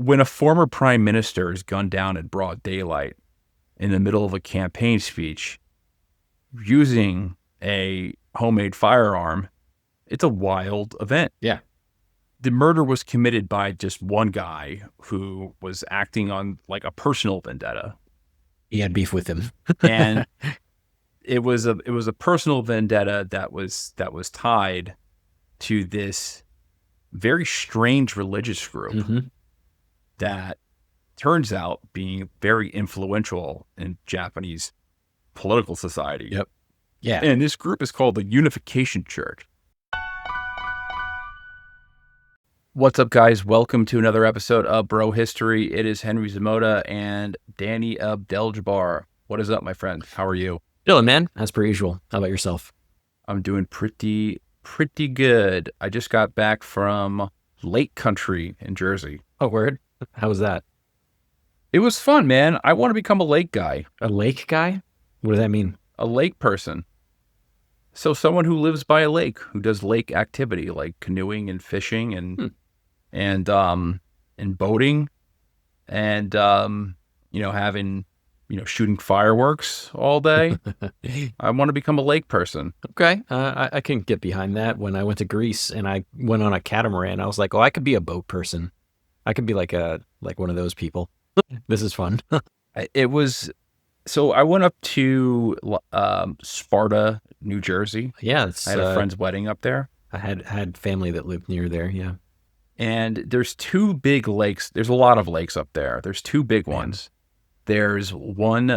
when a former prime minister is gunned down in broad daylight in the middle of a campaign speech using a homemade firearm, it's a wild event. Yeah. The murder was committed by just one guy who was acting on like a personal vendetta. He had beef with him. And it was a personal vendetta that was tied to this very strange religious group that turns out being very influential in Japanese political society. Yep. Yeah. And this group is called the Unification Church. What's up, guys? Welcome to another episode of Bro History. It is Henry Zamota and Danny Abdeljabbar. What is up, my friend? How are you? Dylan, man, as per usual. How about yourself? I'm doing pretty good. I just got back from Lake Country in Jersey. Oh, word? How was that? It was fun, man. I want to become a lake guy. A lake guy? What does that mean? A lake person. So someone who lives by a lake, who does lake activity like canoeing and fishing and boating and having shooting fireworks all day. I want to become a lake person. Okay, I can get behind that. When I went to Greece and I went on a catamaran, I was like, oh, I could be a boat person. I could be like one of those people. This is fun. It was. So I went up to Sparta, New Jersey. Yeah, I had a friend's wedding up there. I had family that lived near there. Yeah, and there's two big lakes. There's a lot of lakes up there. There's two big ones. There's one.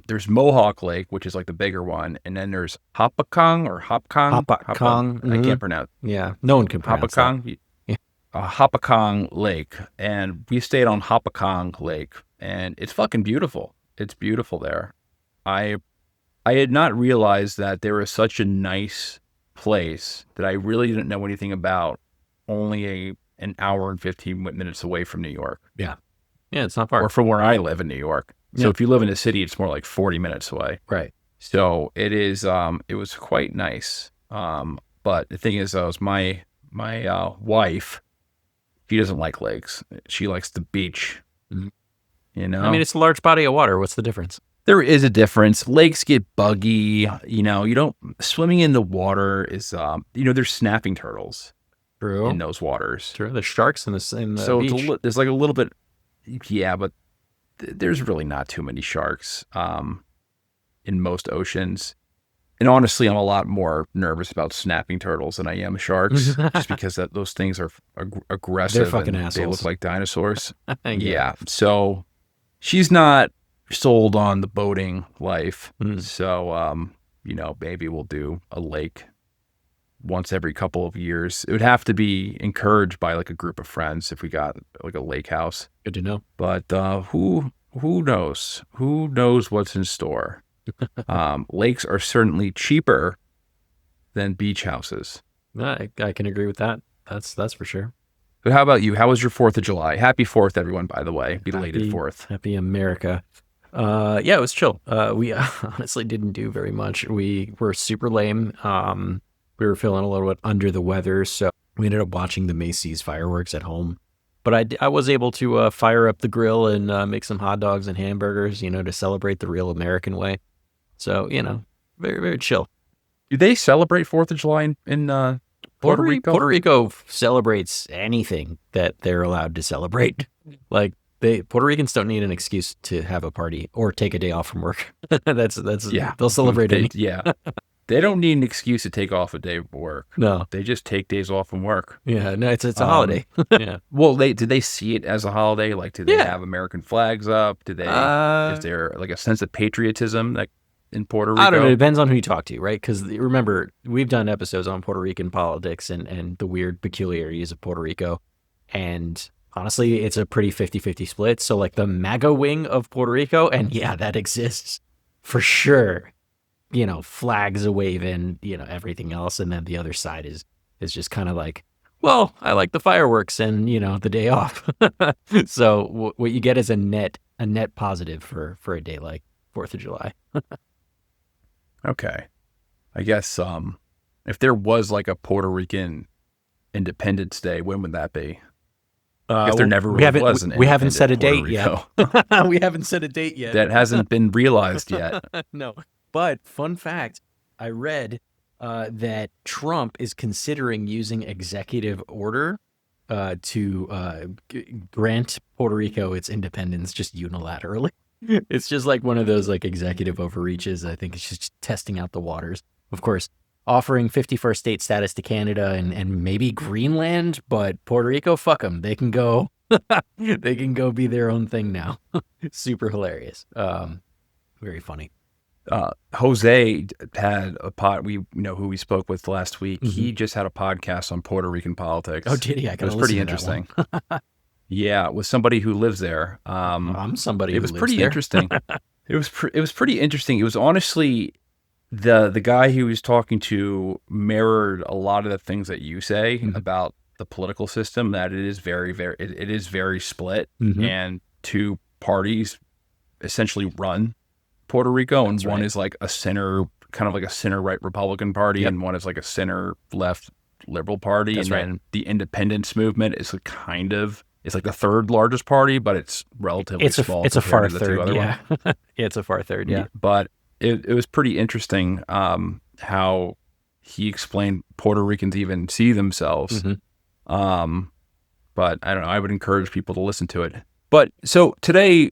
There's Mohawk Lake, which is like the bigger one, and then there's Hopakong. I can't pronounce. Yeah, no one can pronounce Hopakong. Yeah. Hopakong Lake, and we stayed on Hopakong Lake, and it's fucking beautiful. It's beautiful there. I had not realized that there was such a nice place that I really didn't know anything about. Only an hour and 15 minutes away from New York. Yeah, it's not far. Or from where I live in New York. So if you live in a city, it's more like 40 minutes away. Right. So it is. It was quite nice. But the thing is, my wife, she doesn't like lakes. She likes the beach. Mm-hmm. You know, I mean, it's a large body of water. What's the difference? There is a difference. Lakes get buggy. You don't swimming in the water is. There's snapping turtles. True. In those waters. True. There's sharks in the so beach. There's like a little bit. Yeah, but there's really not too many sharks in most oceans. And honestly, I'm a lot more nervous about snapping turtles than I am sharks, just because those things are aggressive. They're fucking assholes. They look like dinosaurs. Yeah. So she's not sold on the boating life. So, maybe we'll do a lake once every couple of years. It would have to be encouraged by like a group of friends if we got like a lake house. Good to know. But who knows? Who knows what's in store? Lakes are certainly cheaper than beach houses. I can agree with that. That's for sure. But how about you? How was your 4th of July? Happy 4th, everyone, by the way. Belated 4th. Happy America. Yeah, it was chill. We honestly didn't do very much. We were super lame. We were feeling a little bit under the weather, so we ended up watching the Macy's fireworks at home. But I was able to fire up the grill and make some hot dogs and hamburgers, to celebrate the real American way. So, very, very chill. Do they celebrate 4th of July in Puerto Rico? Puerto Rico celebrates anything that they're allowed to celebrate. Like, Puerto Ricans don't need an excuse to have a party or take a day off from work. That's they'll celebrate it. Yeah. They don't need an excuse to take off a day of work. No. They just take days off from work. Yeah, no, it's a holiday. Yeah. Well, did they see it as a holiday? Like, do they have American flags up? Is there like a sense of patriotism like in Puerto Rico? I don't know. It depends on who you talk to, right? Because remember, we've done episodes on Puerto Rican politics and the weird peculiarities of Puerto Rico. And honestly, it's a pretty 50-50 split. So like the MAGA wing of Puerto Rico, and yeah, that exists for sure. Flags a waving, everything else. And then the other side is just kind of like, well, I like the fireworks and, the day off. So what you get is a net positive for a day like 4th of July. Okay. I guess if there was like a Puerto Rican Independence Day, when would that be? If there never we really haven't was an we haven't set a independent date Puerto yet. Rico. We haven't set a date yet. That hasn't been realized yet. No. But fun fact, I read that Trump is considering using executive order to grant Puerto Rico its independence just unilaterally. It's just like one of those like executive overreaches. I think it's just testing out the waters. Of course, offering 51st state status to Canada and maybe Greenland, but Puerto Rico, fuck them. They can go. They can go be their own thing now. Super hilarious. Very funny. Jose had a pod. Who we spoke with last week. Mm-hmm. He just had a podcast on Puerto Rican politics. Oh, did he? I It was gotta pretty listen to that interesting. Yeah, with somebody who lives there. I'm somebody. It was pretty interesting. It was pretty interesting. It was honestly the guy he was talking to mirrored a lot of the things that you say Mhm. about the political system. That it is it is very split, Mhm. and two parties essentially run Puerto Rico, and That's one right. is like a center, kind of like a center right Republican party, Yep. and one is like a center left liberal party. That's and right. then the independence movement is it's like the third largest party, but it's relatively small. It's a far compared to the two third. other Yeah. ones. Yeah, it's a far third. Yeah. But it was pretty interesting how he explained Puerto Ricans even see themselves. Mhm. But I don't know. I would encourage people to listen to it. But so today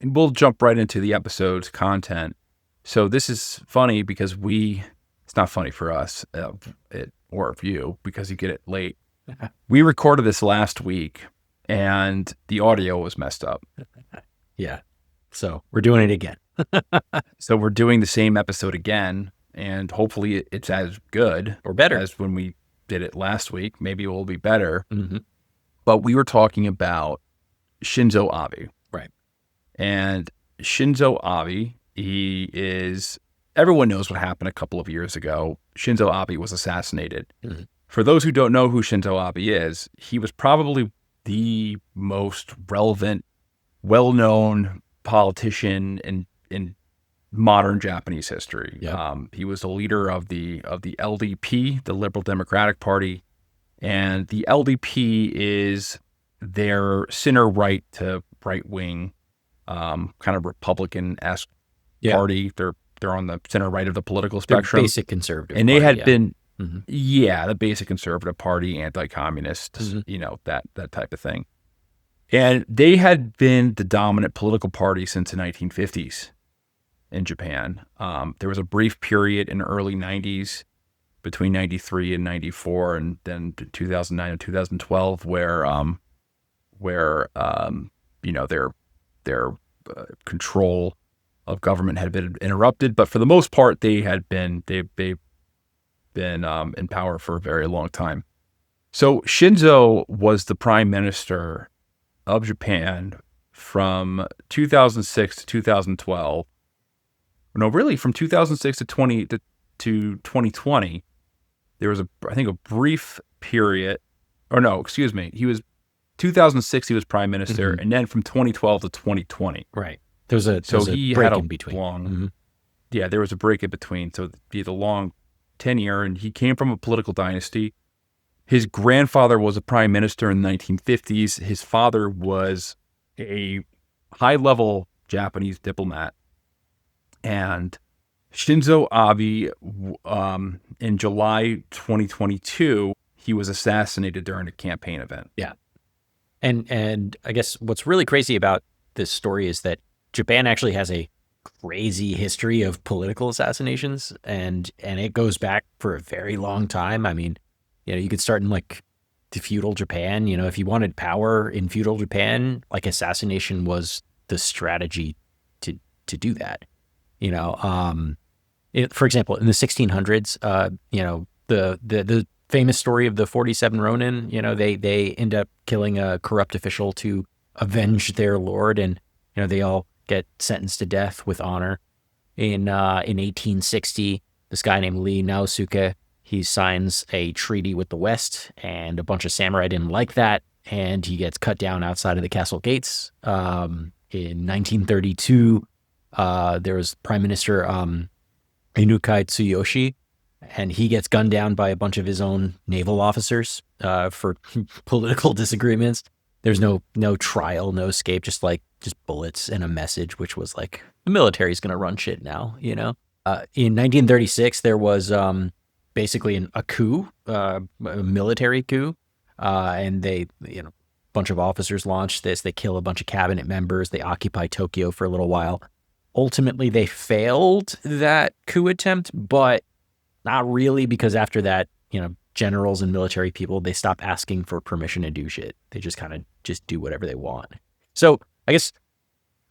we'll jump right into the episode's content. So this is funny because it's not funny for us or for you because you get it late. We recorded this last week and the audio was messed up. Yeah. So we're doing it again. So we're doing the same episode again, and hopefully it's as good Or better. as when we did it last week. Maybe it will be better. Mm-hmm. But we were talking about Shinzo Abe. Right. And Shinzo Abe, everyone knows what happened a couple of years ago. Shinzo Abe was assassinated. Mm-hmm. For those who don't know who Shinzo Abe is, he was probably the most relevant, well-known politician in modern Japanese history. Yep. He was the leader of the LDP, the Liberal Democratic Party, and the LDP is their center right to right wing, kind of Republican-esque party. They're on the center right of the political spectrum. Basic conservative. And they party, had been, Mm-hmm. the basic conservative party, anti-communist, Mm-hmm. That type of thing. And they had been the dominant political party since the 1950s in Japan. There was a brief period in the early 90s between 93 and 94 and then 2009 and 2012 where their control of government had been interrupted, but for the most part they've been in power for a very long time. So Shinzo was the prime minister of Japan from 2006 to 2012. No, really from 2006 to 2020. There was I think a brief period, or no, excuse me. 2006 he was prime minister, and then from 2012 to 2020. Right. There's a He break had a in between. long, there was a break in between. So he had a long tenure, and he came from a political dynasty. His grandfather was a prime minister in the 1950s. His father was a high-level Japanese diplomat. And Shinzo Abe, in July 2022, he was assassinated during a campaign event. Yeah. And I guess what's really crazy about this story is that Japan actually has a crazy history of political assassinations, and it goes back for a very long time. I mean, you could start in like the feudal Japan. If you wanted power in feudal Japan, like assassination was the strategy to do that. For example, in the 1600s, the famous story of the 47 Ronin, they end up killing a corrupt official to avenge their lord, and they all get sentenced to death with honor. In 1860, this guy named Lee Naosuke, he signs a treaty with the West, and a bunch of samurai didn't like that, and he gets cut down outside of the castle gates. In 1932, there was Prime Minister Inukai Tsuyoshi, and he gets gunned down by a bunch of his own naval officers for political disagreements. There's no trial, no escape, just bullets and a message, which was like the military's going to run shit now, you know. In 1936, there was basically a coup, a military coup, and they, you know, a bunch of officers launched this. They kill a bunch of cabinet members. They occupy Tokyo for a little while. Ultimately, they failed that coup attempt, but not really, because after that, you know, generals and military people, they stop asking for permission to do shit. They just kind of just do whatever they want. So I guess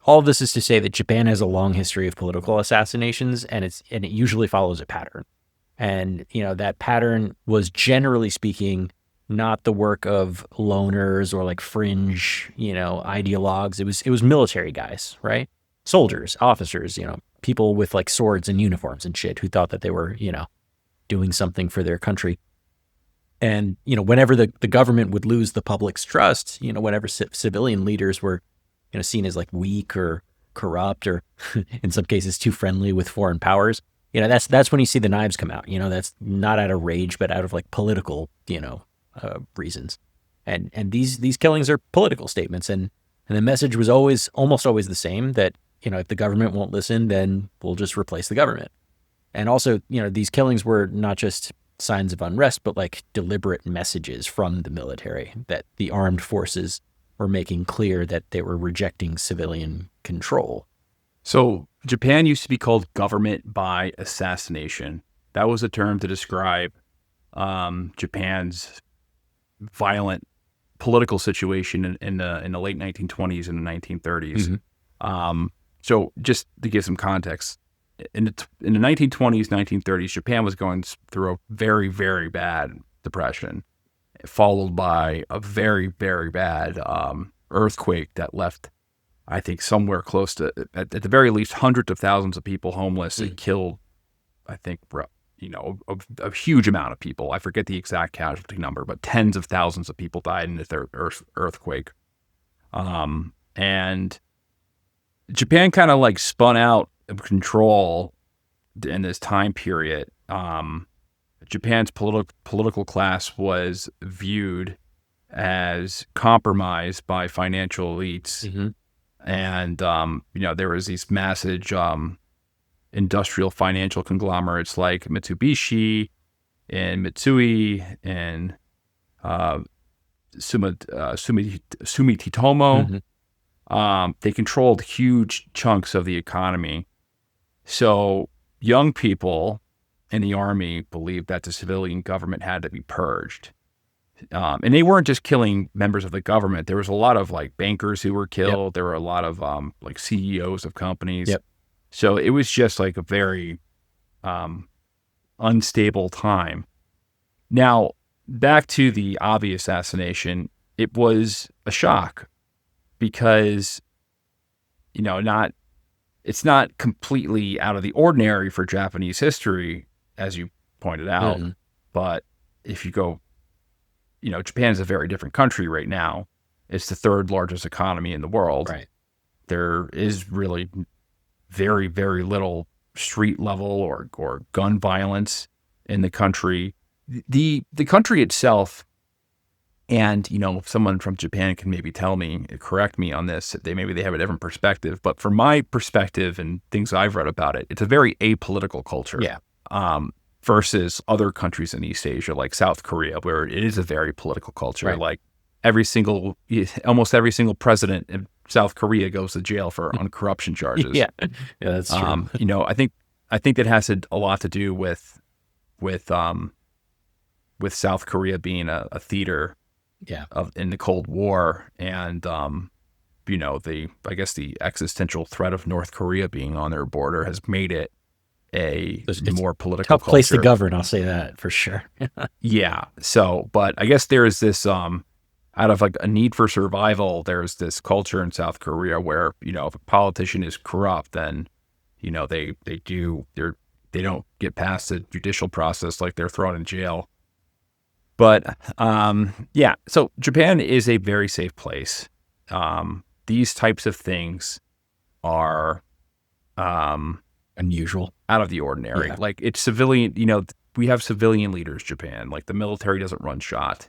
all of this is to say that Japan has a long history of political assassinations, and it usually follows a pattern. And, you know, that pattern was, generally speaking, not the work of loners or like fringe, you know, ideologues. It was military guys, right? Soldiers, officers, you know, people with like swords and uniforms and shit who thought that they were, you know, doing something for their country. And, you know, whenever the government would lose the public's trust, you know, whenever civilian leaders were, you know, seen as like weak or corrupt or in some cases too friendly with foreign powers, you know, that's when you see the knives come out. You know, that's not out of rage, but out of like political, you know, reasons. And these killings are political statements. And the message was almost always the same, that, you know, if the government won't listen, then we'll just replace the government. And also, you know, these killings were not just signs of unrest, but like deliberate messages from the military that the armed forces were making clear that they were rejecting civilian control. So Japan used to be called government by assassination. That was a term to describe Japan's violent political situation in the late 1920s and the 1930s. Mm-hmm. So just to give some context, in the 1920s, 1930s, Japan was going through a very, very bad depression, followed by a very, very bad earthquake that left, I think, somewhere close to, at the very least, hundreds of thousands of people homeless. It killed, I think, you know, a huge amount of people. I forget the exact casualty number, but tens of thousands of people died in the earthquake. And Japan kind of like spun out of control in this time period. Japan's political class was viewed as compromised by financial elites. Mm-hmm. And, you know, there was these massive industrial financial conglomerates like Mitsubishi and Mitsui and Sumitomo. Mm-hmm. They controlled huge chunks of the economy. So young people in the army believed that the civilian government had to be purged. And they weren't just killing members of the government. There was a lot of like bankers who were killed. Yep. There were a lot of like CEOs of companies. Yep. So it was just like a very unstable time. Now, back to the Abe assassination, it was a shock because, you know, it's not completely out of the ordinary for Japanese history, as you pointed out. Mm-hmm. But if you go, you know, Japan is a very different country right now. It's the third largest economy in the world. Right. There is really very, very little street level or gun violence in the country. The country itself, and, you know, someone from Japan can maybe correct me on this. Maybe they have a different perspective, but from my perspective and things I've read about it, it's a very apolitical culture. Yeah. Versus other countries in East Asia, like South Korea, where it is a very political culture. Right. Like almost every single president in South Korea goes to jail on corruption charges. Yeah, that's true. You know, I think that has a lot to do with South Korea being a theater, in the Cold War, and you know, I guess the existential threat of North Korea being on their border has made it it's more political tough place to govern. I'll say that for sure. Yeah. So, but I guess there is this out of like a need for survival, there's this culture in South Korea where, you know, if a politician is corrupt, then, you know, they don't get past the judicial process, like they're thrown in jail. But yeah, so Japan is a very safe place. These types of things are unusual, out of the ordinary. Yeah. Like, it's civilian, you know, we have civilian leaders, Japan. Like, the military doesn't run shot.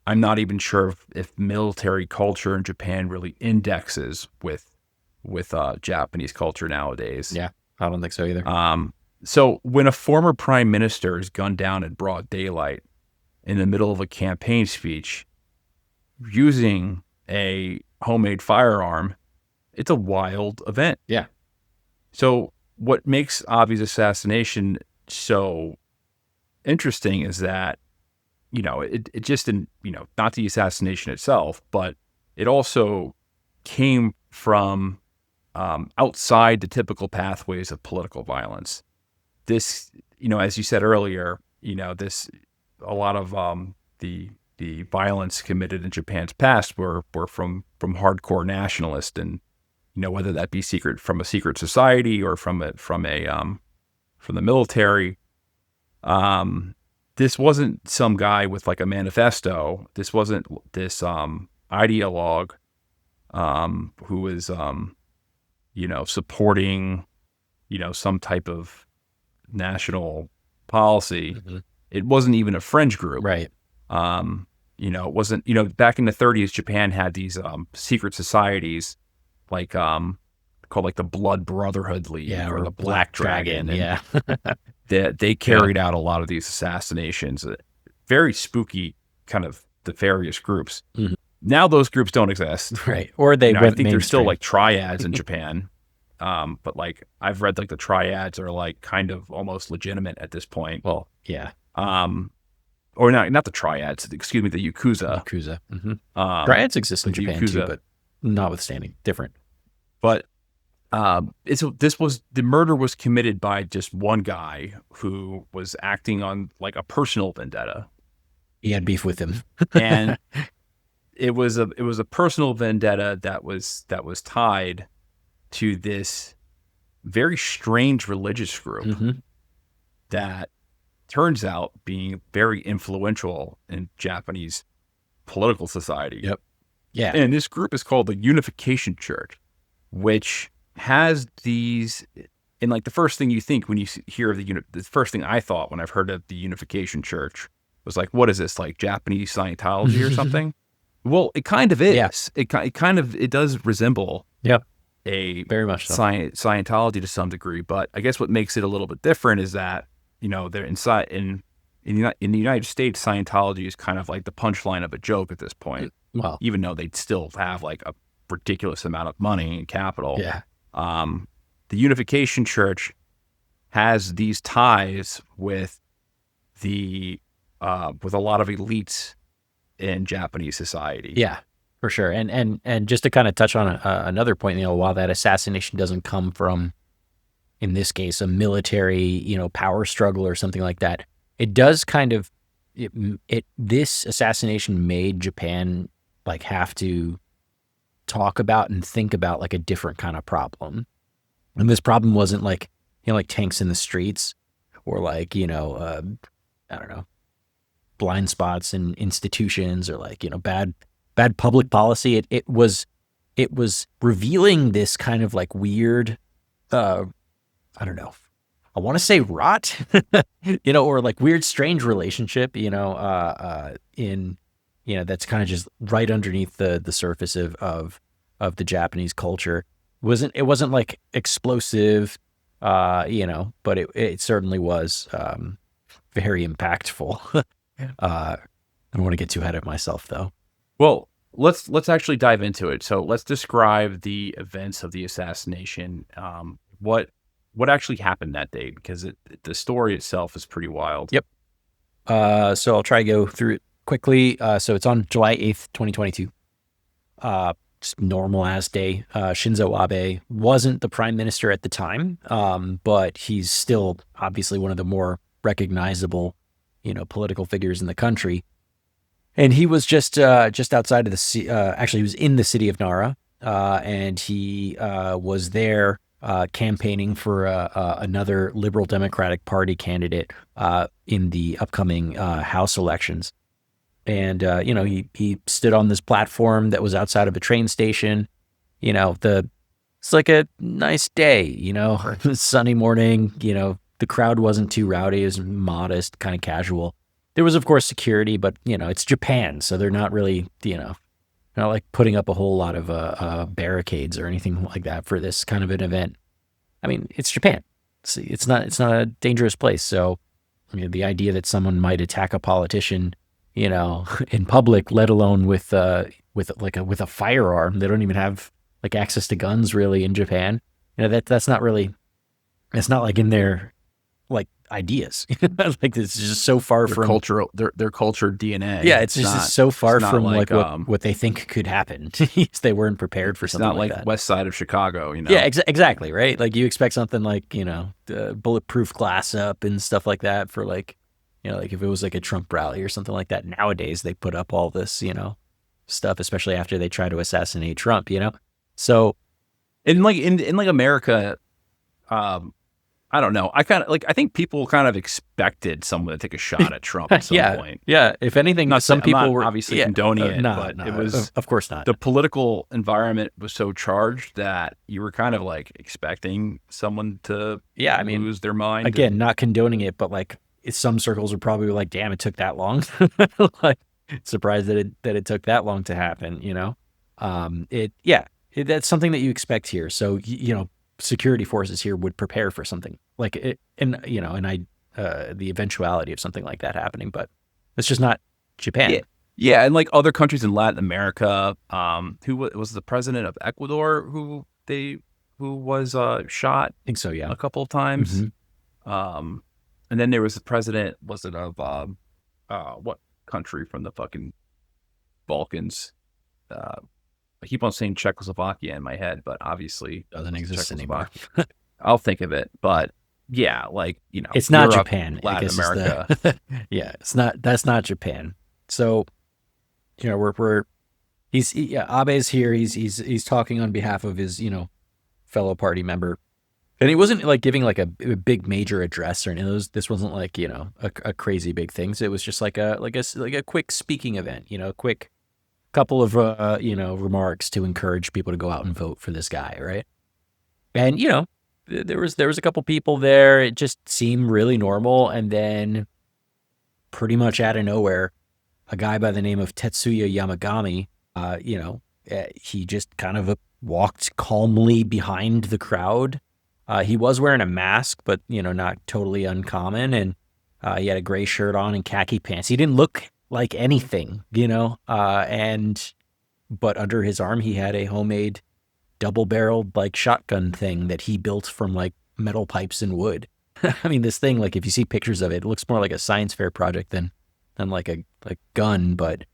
I'm not even sure if military culture in Japan really indexes with Japanese culture nowadays. Yeah, I don't think so either. So when a former prime minister is gunned down in broad daylight in the middle of a campaign speech using a homemade firearm, it's a wild event. Yeah. So what makes Abe's assassination so interesting is that, it just didn't, not the assassination itself, but it also came from outside the typical pathways of political violence. This, as you said earlier, a lot of the violence committed in Japan's past were from hardcore nationalists, and whether that be from a secret society or from the military. This wasn't some guy with like a manifesto. This wasn't this ideologue who was supporting some type of national policy. Mm-hmm. It wasn't even a fringe group. Right. It wasn't, back in the 30s, Japan had these secret societies like called like the Blood Brotherhood League, Yeah, or the Black Dragon. Yeah. They carried out a lot of these assassinations. Very spooky, kind of nefarious groups. Mm-hmm. Now those groups don't exist. Right. Or they I think there's still like triads in Japan. But like I've read like the triads are like kind of almost legitimate at this point. Well, yeah. Or not the triads, excuse me, the Yakuza. Yakuza. Mm-hmm. Triads exist in Japan Yakuza. too, but notwithstanding, different. But the murder was committed by just one guy who was acting on like a personal vendetta. He had beef with him. And it was a personal vendetta that was tied to this very strange religious group Mm-hmm. that turns out being very influential in Japanese political society. Yep. Yeah. And this group is called the Unification Church, which has these, and like the first thing you think when you hear of the first thing I thought when I've heard of the Unification Church was like, what is this, like Japanese Scientology or something? Well, it kind of is. Yes. It does resemble Yep. a Very much so. Scientology to some degree, but I guess what makes it a little bit different is that, they're inside in the United States, Scientology is kind of like the punchline of a joke at this point. Well, Even though they'd still have like a ridiculous amount of money and capital. yeah. The Unification Church has these ties with with a lot of elites in Japanese society. Yeah, for sure. And just to kind of touch on another point, while that assassination doesn't come from, in this case, a military, power struggle or something like that, it does kind of, this assassination made Japan like have to talk about and think about like a different kind of problem. And this problem wasn't like, like tanks in the streets or like, I don't know, blind spots in institutions or like, bad public policy. It was revealing this kind of like weird, I don't know, I want to say rot, or like weird, strange relationship, that's kind of just right underneath the surface of the Japanese culture. It wasn't like explosive, but it certainly was very impactful. I don't want to get too ahead of myself though. Well, let's actually dive into it. So let's describe the events of the assassination. What actually happened that day, because the story itself is pretty wild. Yep. So I'll try to go through it quickly. So it's on July 8th, 2022. Just normal ass day. Shinzo Abe wasn't the prime minister at the time, but he's still obviously one of the more recognizable, political figures in the country. And he was just outside of the actually he was in the city of Nara, and he was there campaigning for another Liberal Democratic Party candidate in the upcoming House elections. And, he stood on this platform that was outside of a train station. It's like a nice day, sunny morning, the crowd wasn't too rowdy. It was modest, kind of casual. There was, of course, security, but it's Japan, so they're not really, not like putting up a whole lot of barricades or anything like that for this kind of an event. I mean, it's Japan. It's not a dangerous place. So, the idea that someone might attack a politician, in public, let alone with a firearm, they don't even have like access to guns really in Japan. That's not really. It's not like in their like ideas. Like it's just so far from cultural their culture DNA. Yeah, it's just so far from like like what they think could happen. They weren't prepared for something not like that. West Side of Chicago, Yeah, exactly, right? Like you expect something like, bulletproof glass up and stuff like that for like, like if it was like a Trump rally or something like that. Nowadays they put up all this, stuff, especially after they try to assassinate Trump, So in America, I don't know. I think people kind of expected someone to take a shot at Trump at some point. Yeah. If anything, some people were obviously condoning it, but it was, of course not. The political environment was so charged that you were kind of like expecting someone to lose their mind. Again, not condoning it, but like some circles are probably like, damn, it took that long. Like surprised that it took that long to happen, that's something that you expect here. So, security forces here would prepare for something like it, and the eventuality of something like that happening, but it's just not Japan. Yeah, and like other countries in Latin America, who was the president of Ecuador who was shot? I think so, yeah, a couple of times. Mm-hmm. And then there was the president, was it of what country from the fucking Balkans? I keep on saying Czechoslovakia in my head, but obviously doesn't exist anymore. I'll think of it, but yeah, like it's not Europe, Japan, Latin America. Yeah, it's not. That's not Japan. So, Abe's here. He's talking on behalf of his fellow party member, and he wasn't like giving like a big major address or anything. This wasn't like a crazy big thing. So it was just like a quick speaking event. A quick couple of remarks to encourage people to go out and vote for this guy, right? And there was a couple people there. It just seemed really normal, and then pretty much out of nowhere, a guy by the name of Tetsuya Yamagami, he just kind of walked calmly behind the crowd. He was wearing a mask, but not totally uncommon, and he had a gray shirt on and khaki pants. He didn't look like anything, but under his arm he had a homemade double-barreled like shotgun thing that he built from like metal pipes and wood. I mean, this thing, like if you see pictures of it, it looks more like a science fair project than like a gun, but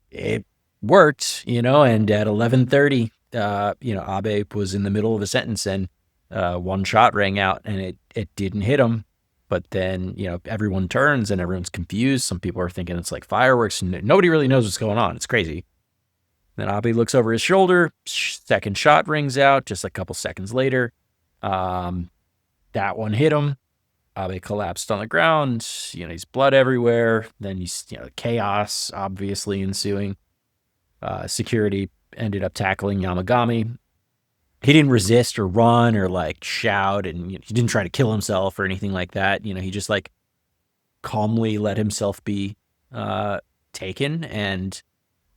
it worked, and at 11:30, Abe was in the middle of a sentence and one shot rang out and it didn't hit him. But then, everyone turns and everyone's confused. Some people are thinking it's like fireworks. Nobody really knows what's going on. It's crazy. Then Abe looks over his shoulder. Second shot rings out just a couple seconds later. That one hit him. Abe collapsed on the ground. He's blood everywhere. Then he's, chaos obviously ensuing. Security ended up tackling Yamagami. He didn't resist or run or like shout, and he didn't try to kill himself or anything like that. He just like calmly let himself be taken, and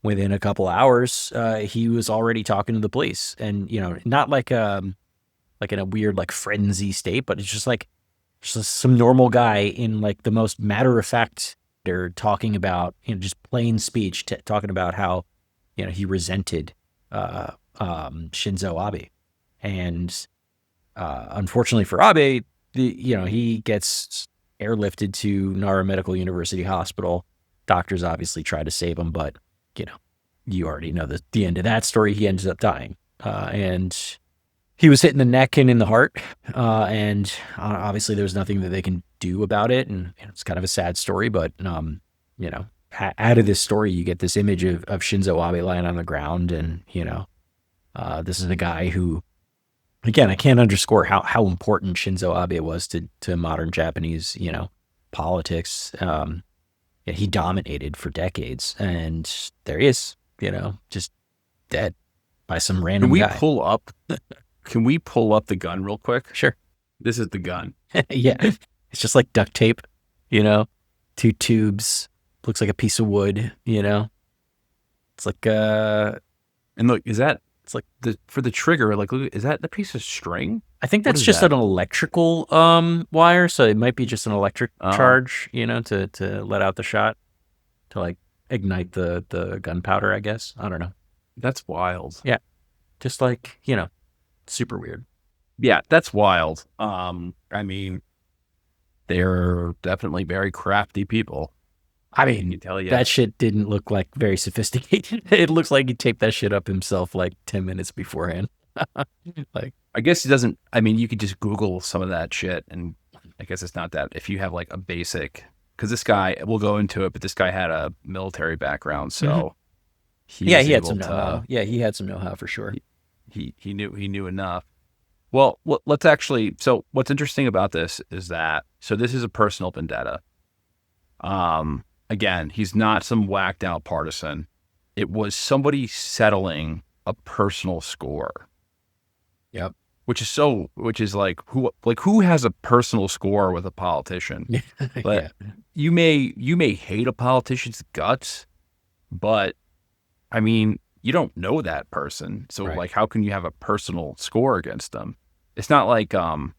within a couple hours, he was already talking to the police, and not like in a weird like frenzy state, but it's just like just some normal guy in like the most matter of fact. They're talking about just plain speech, talking about how he resented Shinzo Abe. And unfortunately for Abe, he gets airlifted to Nara Medical University Hospital. Doctors obviously try to save him, but you already know the end of that story. He ends up dying, and he was hit in the neck and in the heart, and obviously there was nothing that they can do about it, and it's kind of a sad story. But out of this story, you get this image of Shinzo Abe lying on the ground, and this is a guy who, again, I can't underscore how important Shinzo Abe was to modern Japanese, politics. He dominated for decades, and there he is, just dead by some random guy. Can we pull up the gun real quick? Sure. This is the gun. Yeah. It's just like duct tape, 2 tubes. Looks like a piece of wood, you know? It's like, And look, is that it's like, for the trigger? Like, look, is that the piece of string? I think What that's is just that? an electrical wire, so it might be just an electric Oh, charge, you know, to let out the shot, to like ignite the gunpowder, I guess. I don't know. that's wild. Yeah, just like, you know, super weird. Yeah, that's wild. I mean, they're definitely very crafty people. I Can you mean, tell you? that shit didn't look like very sophisticated. It looks like he taped that shit up himself like 10 minutes beforehand. Like, I guess it doesn't. I mean, you could just Google some of that shit, and I guess it's not that. If you have like a basic, because this guy, we'll go into it, but this guy had a military background, mhm. so he Yeah, was he had some able know-how. to. Yeah, he had some know-how for sure. He knew enough. Well, let's actually. So what's interesting about this is that this is a personal vendetta. Again, he's not some whacked out partisan. It was somebody settling a personal score, Yep. which is like who has a personal score with a politician? But Yeah. you may hate a politician's guts, but I mean, you don't know that person. So Right. like how can you have a personal score against them? It's not like um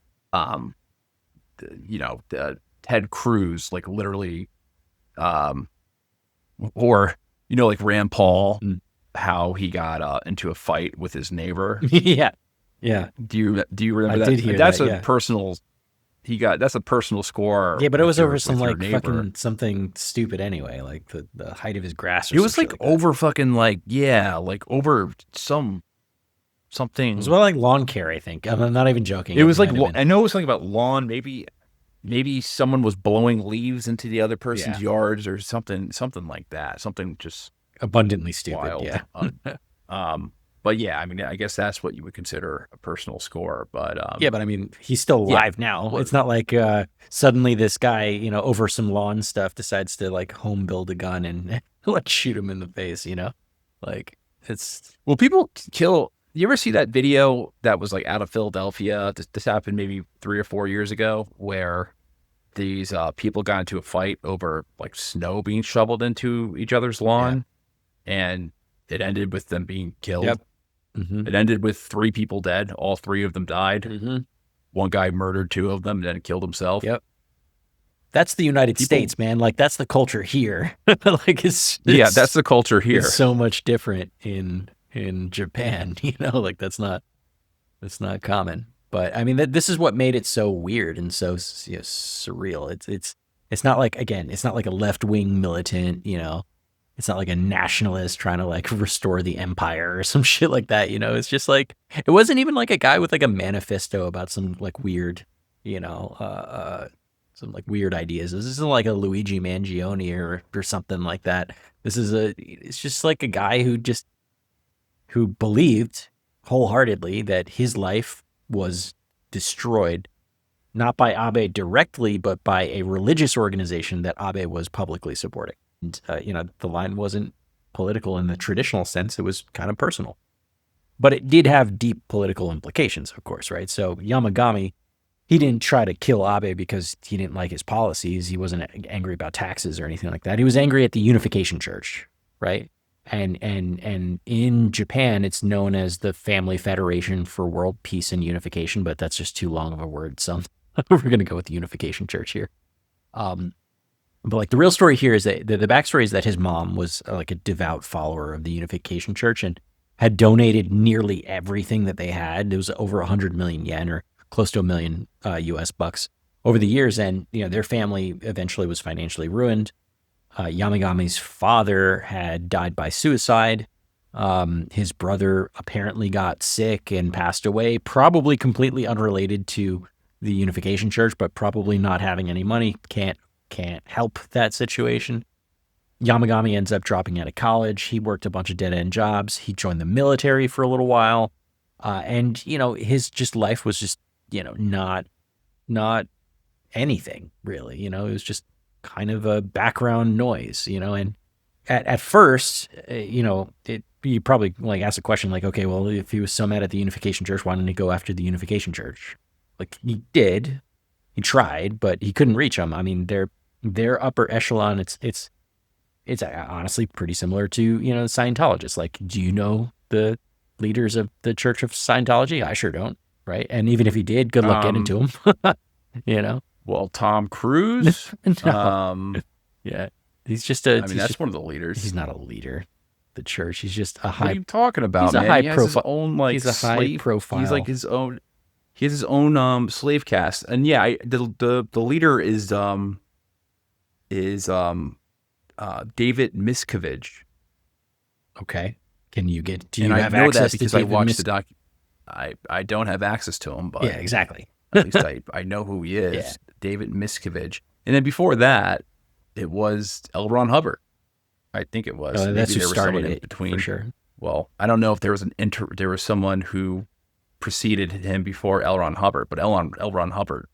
Ted Cruz like literally um or like Rand Paul, Mm. how he got into a fight with his neighbor. Yeah. Yeah. Do you I remember did that? hear That's that. a Yeah. personal that's a personal score Yeah, but it was over some with your like neighbor. fucking something stupid anyway, like the height of his grass or It some was shit like like that. over fucking like yeah, like over It was something. about like lawn care, I think. I'm not even joking. It It was like might have been. I know it was something about lawn. Maybe someone was blowing leaves into the other person's Yeah. yards or something like that. Something just Abundantly stupid. wild. Yeah. But yeah, I mean, I guess that's what you would consider a personal score. But Yeah, but I mean, he's still yeah, alive now. well, It's not like suddenly this guy, you know, over some lawn stuff decides to like home build a gun and like shoot him in the face, you know? Like it's well, people kill. You ever see that video that was like out of Philadelphia? This happened maybe 3 or 4 years ago, where these people got into a fight over like snow being shoveled into each other's yeah. lawn, and it ended with them being killed. Yep. Mhm. It ended with 3 people dead. All 3 of them died. Mhm. One guy murdered 2 of them, and then killed himself. Yep. That's the United People, States, man. Like that's the culture here. Like yeah, that's the culture it's here. so much different in Japan, you know? Like that's not common. But I mean, this is what made it so weird and so surreal. It's not like again, it's not like a left wing militant, you know. It's not like a nationalist trying to like restore the empire or some shit like that, you know. It's just like it wasn't even like a guy with like a manifesto about some like weird, you know, some like weird ideas. This isn't like a Luigi Mangione or something like that. It's just like a guy who believed wholeheartedly that his life was destroyed, not by Abe directly, but by a religious organization that Abe was publicly supporting. And, you know, the line wasn't political in the traditional sense, it was kind of personal. But it did have deep political implications, of course, right? So Yamagami, he didn't try to kill Abe because he didn't like his policies. He wasn't angry about taxes or anything like that. He was angry at the Unification Church, right? And in Japan, it's known as the Family Federation for World Peace and Unification, but that's just too long of a word. So we're going to go with the Unification Church here. But like the real story here is that the backstory is that his mom was like a devout follower of the Unification Church and had donated nearly everything that they had. It was over 100 million yen or close to a million US bucks over the years. And, you know, their family eventually was financially ruined. Yamagami's father had died by suicide. His brother apparently got sick and passed away, probably completely unrelated to the Unification Church, but probably not having any money can't help that situation. Yamagami ends up dropping out of college. He worked a bunch of dead end jobs. He joined the military for a little while, and you know his just life was just not anything really. You know, it was just kind of a background noise. You know, and at first, you probably like ask the question like, okay, well, if he was so mad at the Unification Church, why didn't he go after the Unification Church? Like he did, he tried, but he couldn't reach them. I mean, their upper echelon, it's honestly pretty similar to, Scientologists. Like, do you know the leaders of the Church of Scientology? I sure don't, right? And even if you did, good luck getting Um, to them. well, Tom Cruise. No. Yeah. He's just I mean, that's one of the he's leaders. not a leader. The church. He's just a What are high. you talking He's about, a man? high He has his profile. own like He's a high slave. He's like profile. his own. He has his own slave caste, and yeah, the leader is David Miscavige, Okay. Do and you I have know that access to because I David watched the doc. I don't have access to him, Yeah, but exactly. at least I know who he is. Yeah. David Miscavige, and then before that, it was L. Ron Hubbard. I think it was. That's Maybe who there was someone started in it between. for sure. Well, I don't know if there was there was someone who preceded him before L. Ron Hubbard, but L. Ron Hubbard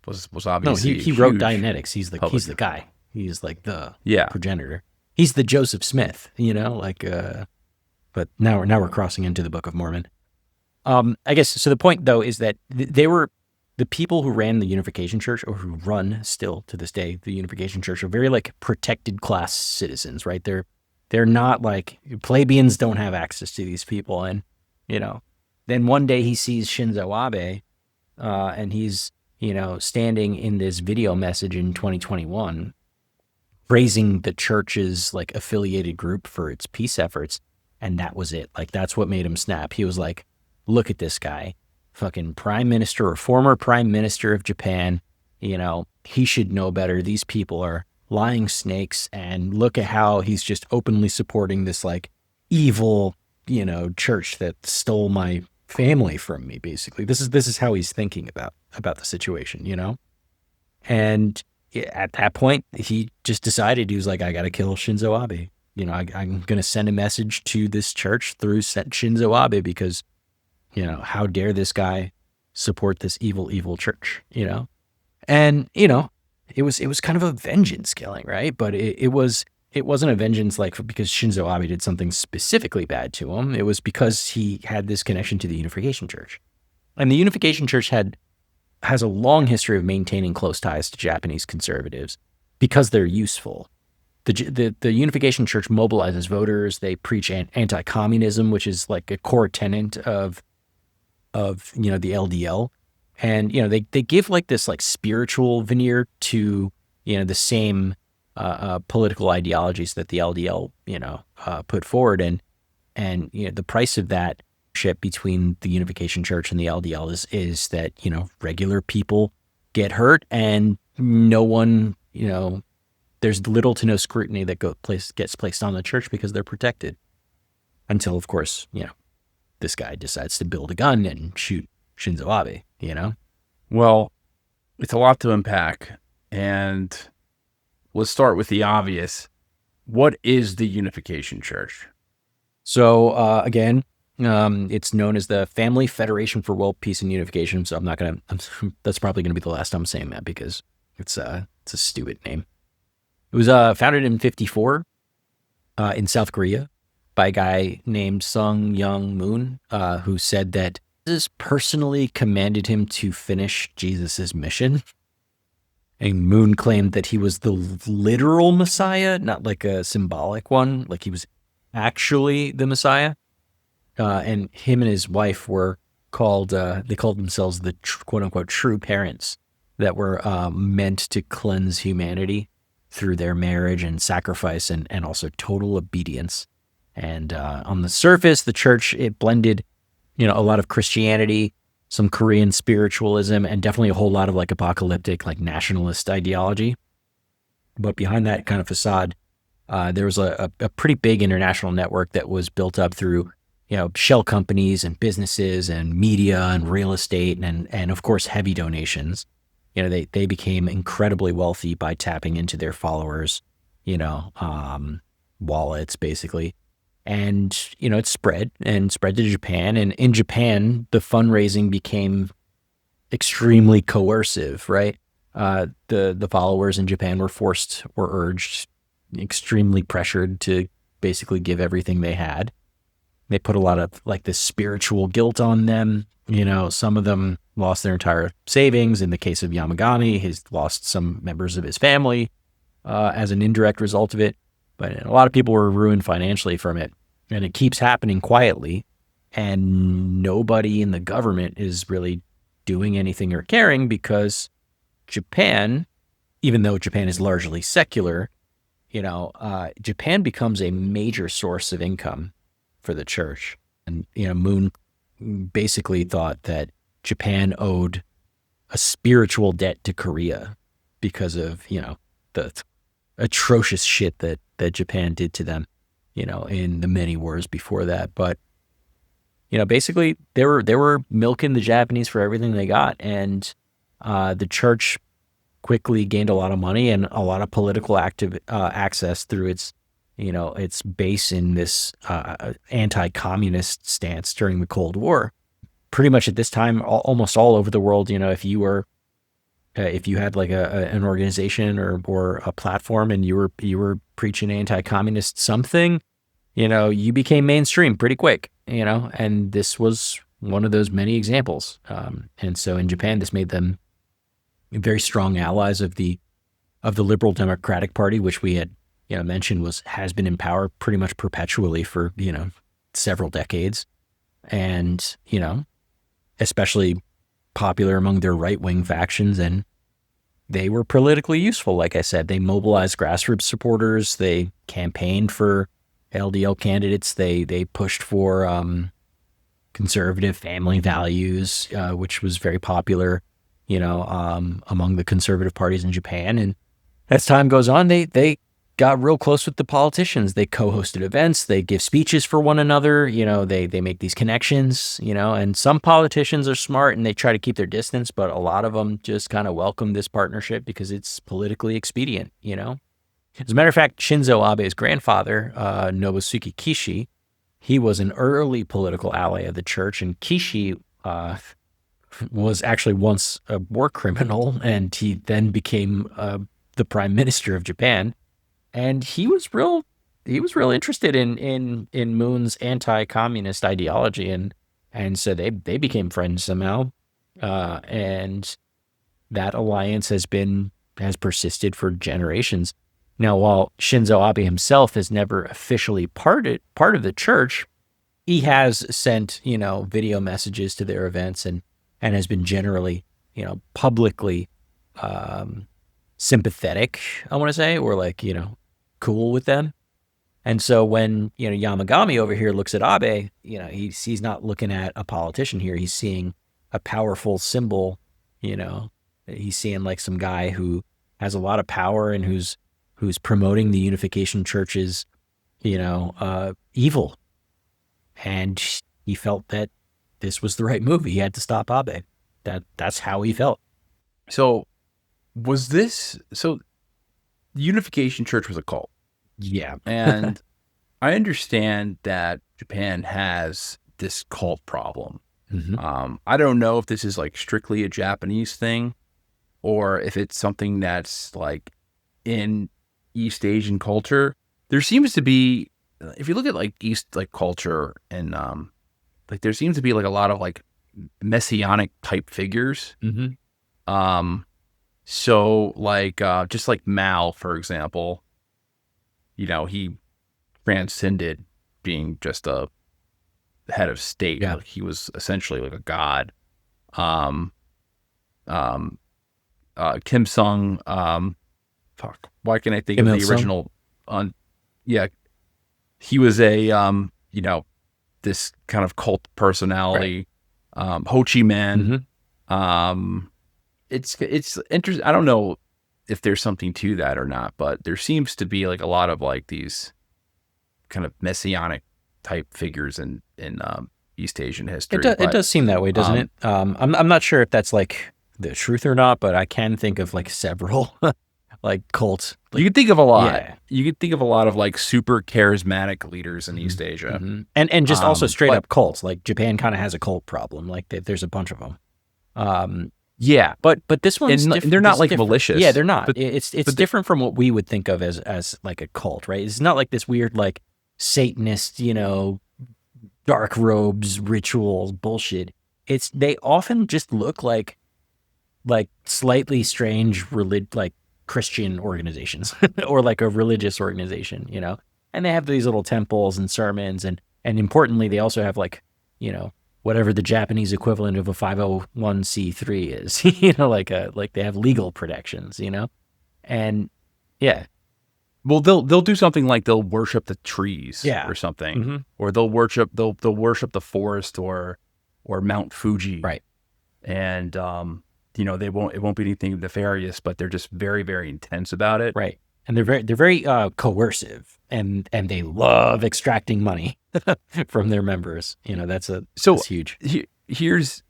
was No, obviously a he wrote huge Dianetics. He's the Republican. guy. He's like the Yeah. progenitor. He's the Joseph Smith, but now we're crossing into the Book of Mormon. I guess so. The point though is that they were the people who ran the Unification Church, or who run still to this day the Unification Church, are very like protected class citizens, right? They're not like plebeians. Don't have access to these people, and then one day he sees Shinzo Abe, and he's standing in this video message in 2021, praising the church's like affiliated group for its peace efforts, and that was it. Like that's what made him snap. He was like, "Look at this guy, fucking prime minister or former prime minister of Japan. He should know better. These people are lying snakes, and look at how he's just openly supporting this like evil, church that stole my family from me. Basically, this is how he's thinking about the situation, And at that point, he just decided, he was like, I got to kill Shinzo Abe. I'm going to send a message to this church through Shinzo Abe because, how dare this guy support this evil, evil church, And, it was kind of a vengeance killing, right? But it wasn't a vengeance like because Shinzo Abe did something specifically bad to him. It was because he had this connection to the Unification Church. And the Unification Church has a long history of maintaining close ties to Japanese conservatives because they're useful. The Unification Church mobilizes voters. They preach anti-communism, which is like a core tenet of the LDL. And, they give like this like spiritual veneer to, the same political ideologies that the LDL, put forward. And the price of that ship between the Unification Church and the LDL is that, regular people get hurt and no one, there's little to no scrutiny that gets placed on the church because they're protected. Until, of course, this guy decides to build a gun and shoot Shinzo Abe, Well, it's a lot to unpack, and let's start with the obvious. What is the Unification Church? So again, it's known as the Family Federation for World Peace and Unification. So that's probably gonna be the last time I'm saying that because it's a stupid name. It was founded in 1954 in South Korea by a guy named Sung Young Moon, who said that Jesus personally commanded him to finish Jesus's mission. And Moon claimed that he was the literal Messiah, not like a symbolic one, like he was actually the Messiah. And him and his wife were they called themselves the quote unquote true parents that were meant to cleanse humanity through their marriage and sacrifice and also total obedience. And on the surface, the church, it blended, a lot of Christianity, some Korean spiritualism, and definitely a whole lot of like apocalyptic, like nationalist ideology. But behind that kind of facade, there was a pretty big international network that was built up through, shell companies and businesses and media and real estate and of course heavy donations. They became incredibly wealthy by tapping into their followers, wallets basically. And, it spread to Japan. And in Japan, the fundraising became extremely coercive, right? The followers in Japan were urged, extremely pressured to basically give everything they had. They put a lot of like this spiritual guilt on them. Some of them lost their entire savings. In the case of Yamagami, he's lost some members of his family as an indirect result of it. But a lot of people were ruined financially from it. And it keeps happening quietly. And nobody in the government is really doing anything or caring, because Japan, even though Japan is largely secular, Japan becomes a major source of income for the church. And, Moon basically thought that Japan owed a spiritual debt to Korea because of, the atrocious shit that Japan did to them, in the many wars before that. But, basically they were milking the Japanese for everything they got. And the church quickly gained a lot of money and a lot of political access through its base in this anti-communist stance during the Cold War. Pretty much at this time, almost all over the world, if you had like an organization or a platform and you were preaching anti-communist something, you became mainstream pretty quick, and this was one of those many examples. And so in Japan, this made them very strong allies of the Liberal Democratic Party, which we had mentioned has been in power pretty much perpetually for several decades, and especially popular among their right-wing factions. And they were politically useful. Like I said, they mobilized grassroots supporters. They campaigned for LDL candidates. They pushed for conservative family values, which was very popular, among the conservative parties in Japan. And as time goes on, they got real close with the politicians. They co-hosted events. They give speeches for one another. They make these connections, and some politicians are smart and they try to keep their distance, but a lot of them just kind of welcome this partnership because it's politically expedient, As a matter of fact, Shinzo Abe's grandfather, Nobusuke Kishi, he was an early political ally of the church, and Kishi was actually once a war criminal, and he then became the Prime Minister of Japan. And he was real interested in Moon's anti-communist ideology, and so they became friends somehow. And that alliance has persisted for generations. Now, while Shinzo Abe himself has never officially part of the church, he has sent, video messages to their events and has been generally, publicly sympathetic, I want to say, or like, cool with them. And so when, Yamagami over here looks at Abe, he's not looking at a politician here. He's seeing a powerful symbol, he's seeing like some guy who has a lot of power and who's promoting the Unification Church's, evil. And he felt that this was the right move. He had to stop Abe. That's how he felt. So the Unification Church was a cult. Yeah. And I understand that Japan has this cult problem. Mm-hmm. I don't know if this is like strictly a Japanese thing or if it's something that's like in East Asian culture. There seems to be, if you look at like East like culture and like there seems to be like a lot of like messianic type figures. Mm-hmm. So like just like Mao, for example, he transcended being just a head of state. Yeah. Like, he was essentially like a god. Kim Sung, why can't I think Kim of the Il-sung? original yeah. He was a this kind of cult personality. Right. Ho Chi Minh. Mm-hmm. It's interesting. I don't know if there's something to that or not, but there seems to be like a lot of like these kind of messianic type figures in East Asian history. It does seem that way, doesn't it? I'm not sure if that's like the truth or not, but I can think of like several like cults. Like, you can think of a lot. Yeah. You can think of a lot of like super charismatic leaders in East Asia. Mm-hmm. And just also straight up cults. Like Japan kind of has a cult problem. Like there's a bunch of them. Yeah, but this one's and they're not like malicious. Yeah, they're not. But, it's different from what we would think of as like a cult, right? It's not like this weird like Satanist, dark robes, rituals, bullshit. They often just look like slightly strange like Christian organizations or like a religious organization, you know. And they have these little temples and sermons, and importantly, they also have like, you know, whatever the Japanese equivalent of a 501c3 is, you know, like they have legal protections, you know, and yeah, Well, they'll do something like they'll worship the trees yeah, or something, mm-hmm. or they'll worship the forest or Mount Fuji, Right, and you know, it won't be anything nefarious, but they're just very, very intense about it. right, and they're very coercive, and they love extracting money from their members. You know, that's So huge. Here's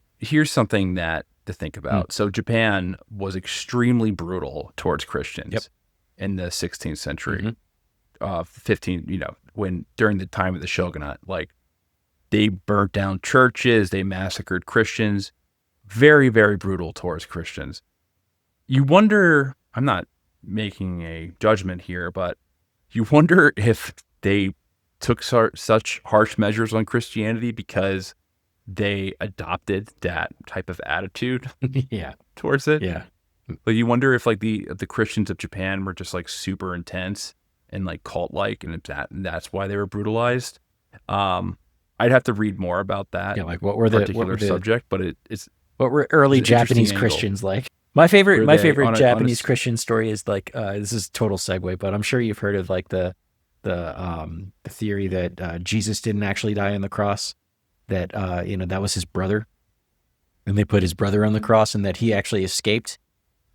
something that to think about. So Japan was extremely brutal towards Christians. Yep. In the 16th century, 15, you know, when during the time of the shogunate, like they burnt down churches, they massacred Christians, very, very brutal towards Christians. You wonder, I'm not making a judgment here, but you wonder if they took such harsh measures on Christianity because they adopted that type of attitude Yeah, towards it. yeah. But you wonder if like the Christians of Japan were just like super intense and like cult like, and that's why they were brutalized. I'd have to read more about that. Yeah, like what were particular subject, but what were early it's Japanese angle. Christians like? My favorite Japanese a, Christian story is like this is total segue, but I'm sure you've heard of like the theory that Jesus didn't actually die on the cross, that you know, that was his brother, and they put his brother on the cross, and that he actually escaped.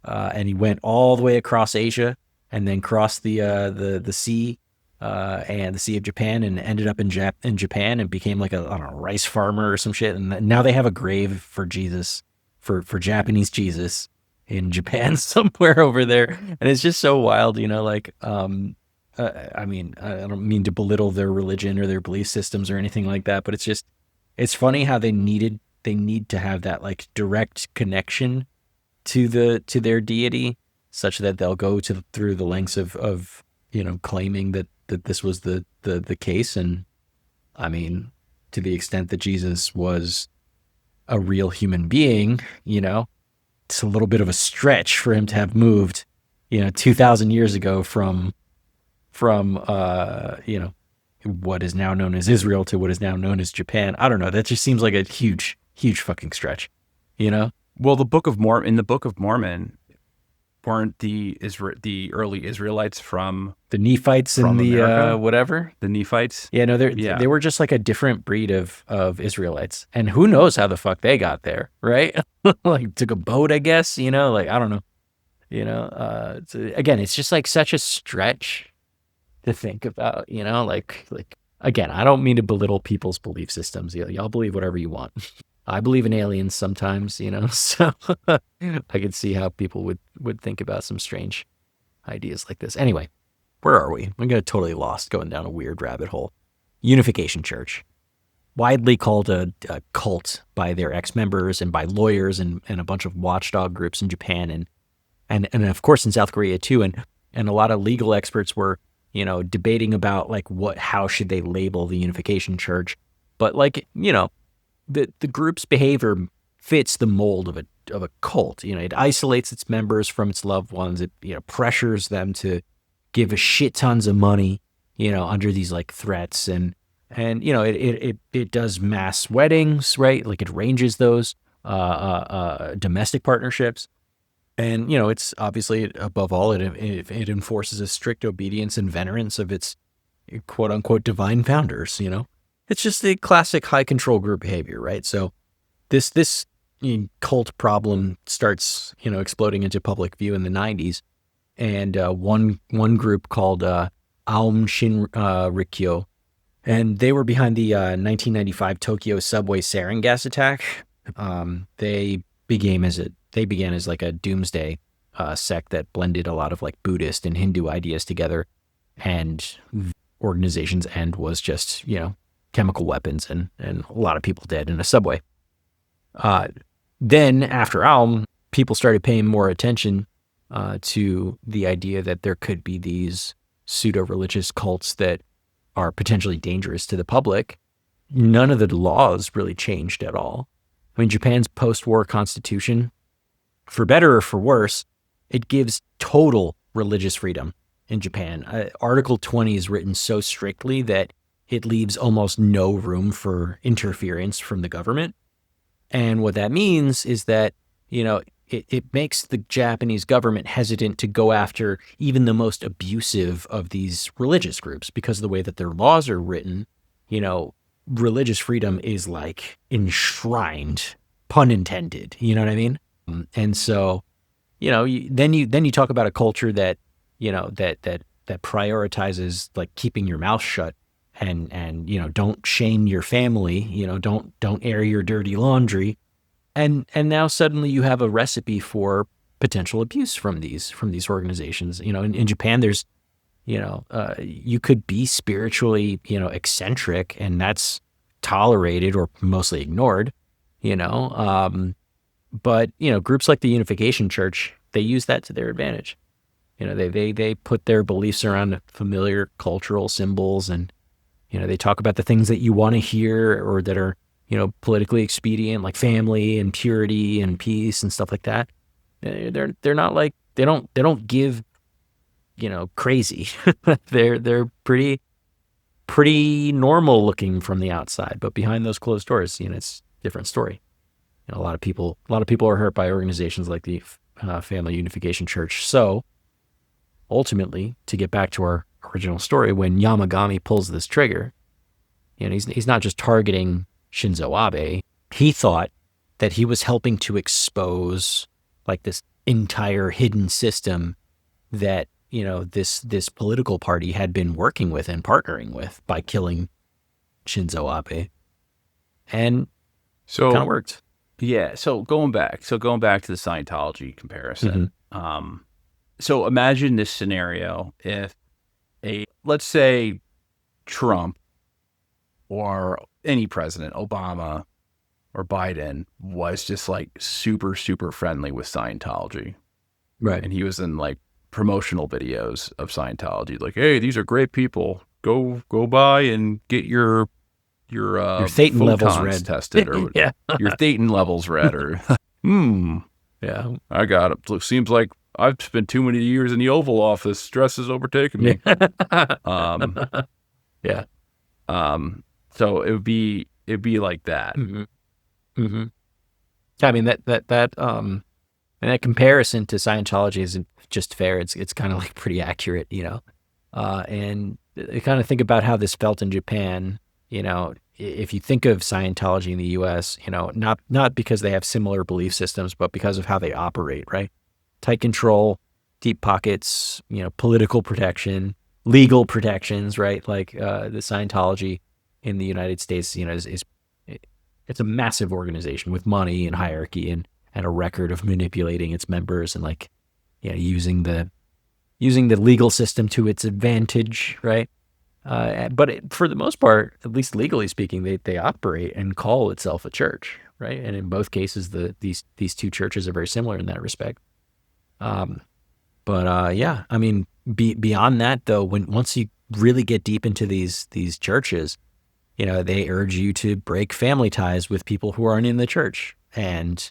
And he went all the way across Asia and then crossed the sea and the Sea of Japan, and ended up in Japan and became like a, I don't know, rice farmer or some shit. And now they have a grave for Jesus, for Japanese Jesus in Japan somewhere over there. And it's just so wild, you know, like, I mean, I don't mean to belittle their religion or their belief systems or anything like that, but it's funny how they need to have that like direct connection to their deity, such that they'll go through the lengths of you know, claiming that this was the case. And I mean, to the extent that Jesus was a real human being, you know, it's a little bit of a stretch for him to have moved, you know, 2,000 years ago from you know, what is now known as Israel to what is now known as Japan. I don't know. That just seems like a huge fucking stretch, you know? Well, in the Book of Mormon, weren't the early Israelites from the Nephites and the whatever? The Nephites? Yeah, no, they were just like a different breed of Israelites. And who knows how the fuck they got there, right? Like took a boat, I guess, you know, like, I don't know. You know, again, it's just like such a stretch to think about, you know, like again, I don't mean to belittle people's belief systems. Y'all believe whatever you want. I believe in aliens sometimes, you know, so I could see how people would think about some strange ideas like this. Anyway, where are we? I'm getting totally lost going down a weird rabbit hole. Unification Church, widely called a cult by their ex-members and by lawyers and a bunch of watchdog groups in Japan and of course in South Korea too. And a lot of legal experts were, you know, debating about like how should they label the Unification Church. But like, you know, the group's behavior fits the mold of a cult. You know, it isolates its members from its loved ones. It, you know, pressures them to give a shit tons of money, you know, under these like threats, and you know, it does mass weddings, right? Like it arranges those domestic partnerships, and you know, it's obviously above all it enforces a strict obedience and venerance of its quote unquote divine founders. You know. It's just the classic high control group behavior, right? So this cult problem starts, you know, exploding into public view in the 90s. And one group called Aum Shinrikyo, and they were behind the 1995 Tokyo subway sarin gas attack. They began as like a doomsday sect that blended a lot of like Buddhist and Hindu ideas together, and organization's end was just, you know, chemical weapons and a lot of people dead in a subway. Then after Aum, people started paying more attention to the idea that there could be these pseudo-religious cults that are potentially dangerous to the public. none of the laws really changed at all. I mean, Japan's post-war constitution, for better or for worse, it gives total religious freedom in Japan. Article 20 is written so strictly that it leaves almost no room for interference from the government. And what that means is that, it makes the Japanese government hesitant to go after even the most abusive of these religious groups, because of the way that their laws are written, religious freedom is like enshrined, pun intended. You know what I mean? And so, then you talk about a culture that, that prioritizes like keeping your mouth shut and don't shame your family, don't air your dirty laundry. And now suddenly you have a recipe for potential abuse from these organizations. In Japan, there's, you could be spiritually, eccentric, and that's tolerated or mostly ignored, but, groups like the Unification Church, they use that to their advantage. They put their beliefs around familiar cultural symbols, and, they talk about the things that you want to hear or that are, politically expedient, like family and purity and peace and stuff like that. They're not like, they don't give, crazy. they're pretty normal looking from the outside, but behind those closed doors, it's a different story. A lot of people are hurt by organizations like the Family Unification Church. So ultimately, to get back to our original story, when Yamagami pulls this trigger, he's not just targeting Shinzo Abe. He thought that he was helping to expose like this entire hidden system that, this political party had been working with and partnering with by killing Shinzo Abe. And So it kind of worked. yeah, so going back to the Scientology comparison. So imagine this scenario: if let's say Trump or any president, Obama or Biden, was just like super, super friendly with Scientology. Right. And he was in like promotional videos of Scientology, like, hey, these are great people. Go by and get your Thetan levels photons read. tested, or Yeah. your Thetan levels read, or Yeah. I got it. Seems like I've spent too many years in the Oval Office. Stress has overtaken me. Yeah. So it'd be like that. I mean, and that comparison to Scientology isn't just fair. It's kind of like pretty accurate, and I kind of think about how this felt in Japan. If you think of Scientology in the U.S., not because they have similar belief systems, but because of how they operate, right? Tight control, deep pockets, political protection, legal protections, right? Like the Scientology in the United States, it's a massive organization with money and hierarchy and a record of manipulating its members and like, using the legal system to its advantage, right? But for the most part, at least legally speaking, they operate and call itself a church, right? And in both cases, these two churches are very similar in that respect. Yeah, I mean, beyond that though, once you really get deep into these churches, they urge you to break family ties with people who aren't in the church, and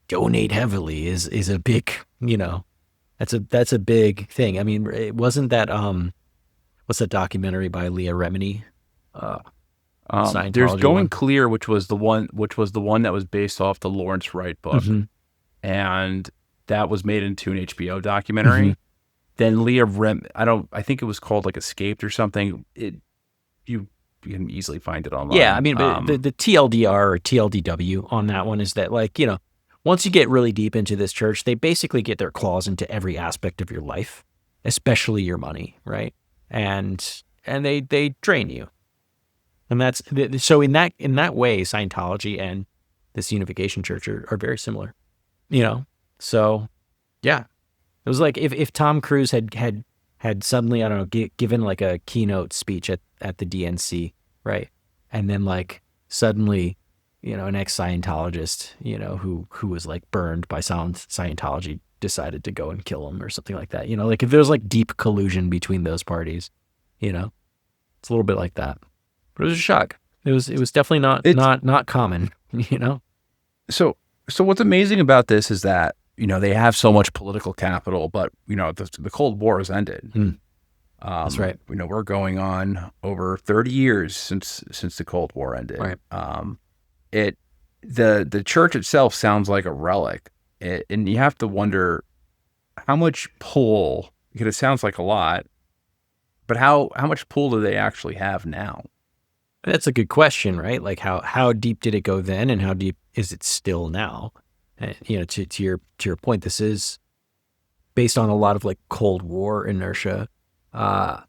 donate heavily is a big, that's a big thing. I mean, it wasn't that what's that documentary by Leah Remini? There's Scientology Going one. Clear, which was the one that was based off the Lawrence Wright book, and that was made into an HBO documentary. Then I think it was called like Escaped or something. You can easily find it online. Yeah, I mean, but the TLDR or TLDW on that one is that, like, once you get really deep into this church, they basically get their claws into every aspect of your life, especially your money, right? And they drain you. And that's so in that way, Scientology and this Unification Church are very similar, So, yeah, it was like if Tom Cruise had suddenly, I don't know, given like a keynote speech at the DNC, right, and then like suddenly, an ex-Scientologist, who was like burned by Scientology, decided to go and kill him or something like that. Like if there's like deep collusion between those parties, it's a little bit like that. But it was a shock. It was definitely It's not common, you know? so what's amazing about this is that, they have so much political capital, but, the Cold War has ended. That's right. We're going on over 30 years since the Cold War ended. Right. It the church itself sounds like a relic, and you have to wonder how much pull, because it sounds like a lot, but how much pull do they actually have now? That's a good question, right? Like how deep did it go then, and how deep is it still now? And to your point, this is based on a lot of like Cold War inertia. Uh,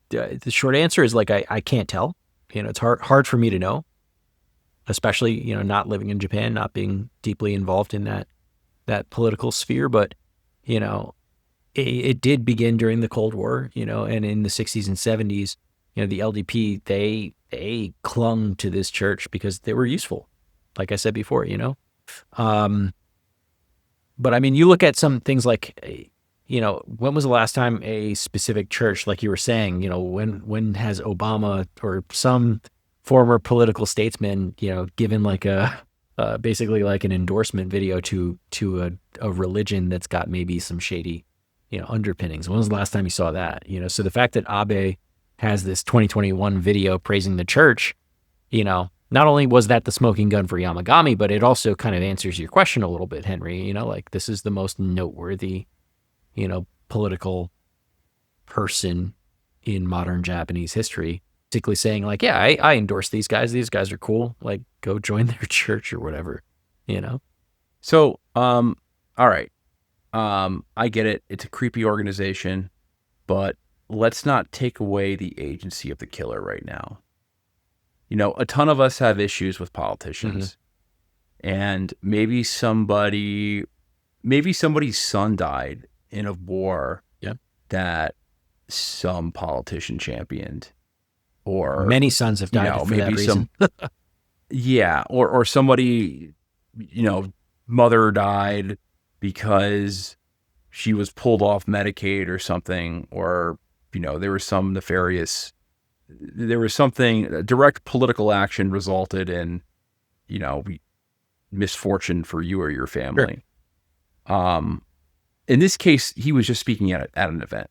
the short answer is like I can't tell. It's hard for me to know, especially not living in Japan, not being deeply involved in that political sphere. But you know, it did begin during the Cold War, and in the 60s and 70s, the LDP, they clung to this church because they were useful, like I said before, but I mean, you look at some things like, when was the last time a specific church, like you were saying, when has Obama or some former political statesman, given like basically like an endorsement video to a religion that's got maybe some shady, underpinnings. When was the last time you saw that? So the fact that Abe has this 2021 video praising the church, not only was that the smoking gun for Yamagami, but it also kind of answers your question a little bit, Henry. Like this is the most noteworthy, political person in modern Japanese history, basically saying like, yeah, I endorse these guys. These guys are cool. Like go join their church or whatever, So, all right. I get it. It's a creepy organization, but let's not take away the agency of the killer right now. A ton of us have issues with politicians, and maybe somebody's son died in a war that some politician championed, or many sons have died for that reason. Yeah, or somebody, mother died because she was pulled off Medicaid or something, or there was something, direct political action resulted in, misfortune for you or your family. Sure. In this case, he was just speaking at an event.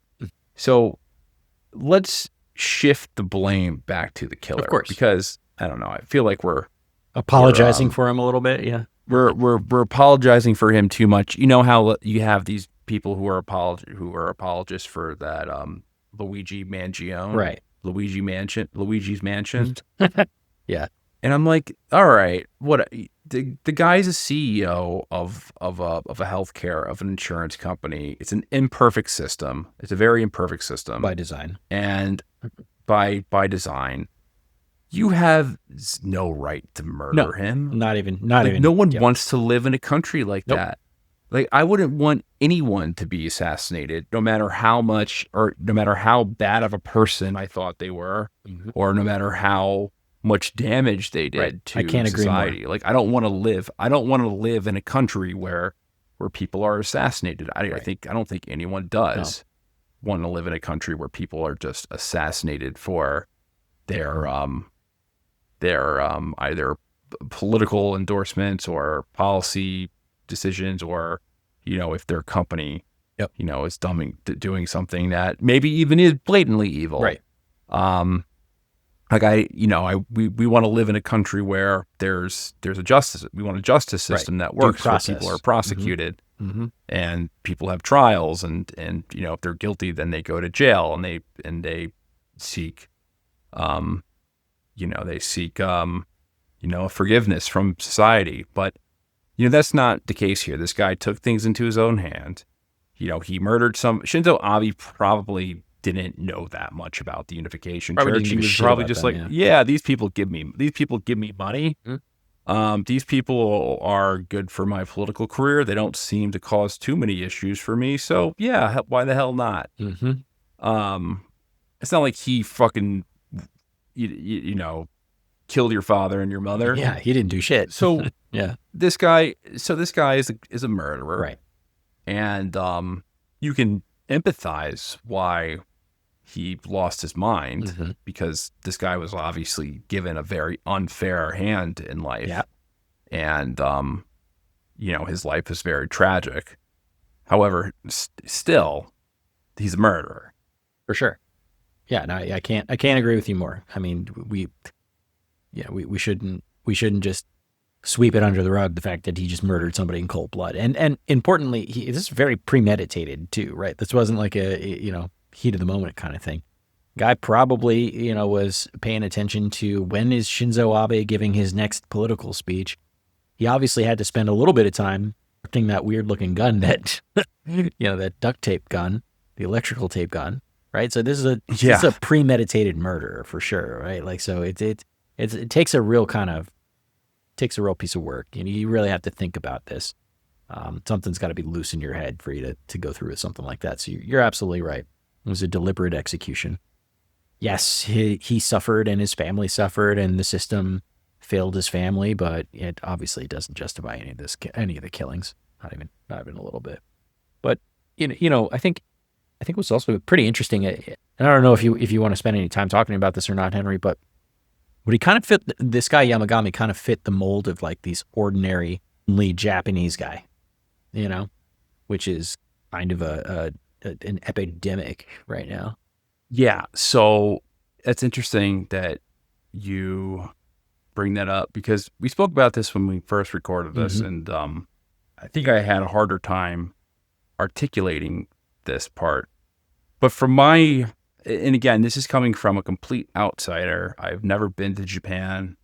So let's shift the blame back to the killer. Of course. Because I don't know, I feel like we're apologizing for him a little bit. Yeah. We're apologizing for him too much. You know how you have these people who are apologists for that Luigi Mangione, right? Luigi's Mansion. Yeah. And I'm like, all right, what the guy's a CEO of a healthcare, of an insurance company. It's an imperfect system. It's a very imperfect system by design. And by design, you have no right to murder him. Not even. No one wants to live in a country like that. Like, I wouldn't want anyone to be assassinated, no matter how much, or no matter how bad of a person I thought they were, or no matter how much damage they did to society. Agree more. Like, I don't want to live in a country where people are assassinated. I don't think anyone does want to live in a country where people are just assassinated for their either political endorsements or policy decisions, or if their company is doing something that maybe even is blatantly evil. Right. We want to live in a country where there's a justice. We want a justice system that works, where people are prosecuted and people have trials, and if they're guilty, then they go to jail, and they seek forgiveness from society. But that's not the case here. This guy took things into his own hand. He murdered Shinzo Abe probably didn't know that much about the Unification Church. He was probably just these people give me money. These people are good for my political career. They don't seem to cause too many issues for me. So yeah, why the hell not? It's not like he fucking, killed your father and your mother. Yeah, he didn't do shit. So yeah, this guy is a murderer, right? And you can empathize why he lost his mind Mm-hmm. because this guy was obviously given a very unfair hand in life. Yeah. And, his life is very tragic. However, still, he's a murderer. For sure. Yeah, no, I can't agree with you more. I mean, we shouldn't just sweep it under the rug, the fact that he just murdered somebody in cold blood. And importantly, this is very premeditated too, right? This wasn't like a, heat of the moment kind of thing. Guy probably, was paying attention to when is Shinzo Abe giving his next political speech. He obviously had to spend a little bit of time protecting that weird looking gun that, that duct tape gun, the electrical tape gun, right? So this is a premeditated murder for sure, right? Like, so it takes a real piece of work. You really have to think about this. Something's got to be loose in your head for you to go through with something like that. So you're absolutely right. It was a deliberate execution. Yes, he suffered and his family suffered and the system failed his family, but it obviously doesn't justify any of the killings. Not even a little bit. But I think what's also pretty interesting, and I don't know if you want to spend any time talking about this or not, Henry, but what he kind of fit, this guy Yamagami kind of fit the mold of like these ordinary Japanese guy, which is kind of an epidemic right now. Yeah. So it's interesting that you bring that up because we spoke about this when we first recorded this. Mm-hmm. And I think I had a harder time articulating this part. But and again, this is coming from a complete outsider. I've never been to Japan.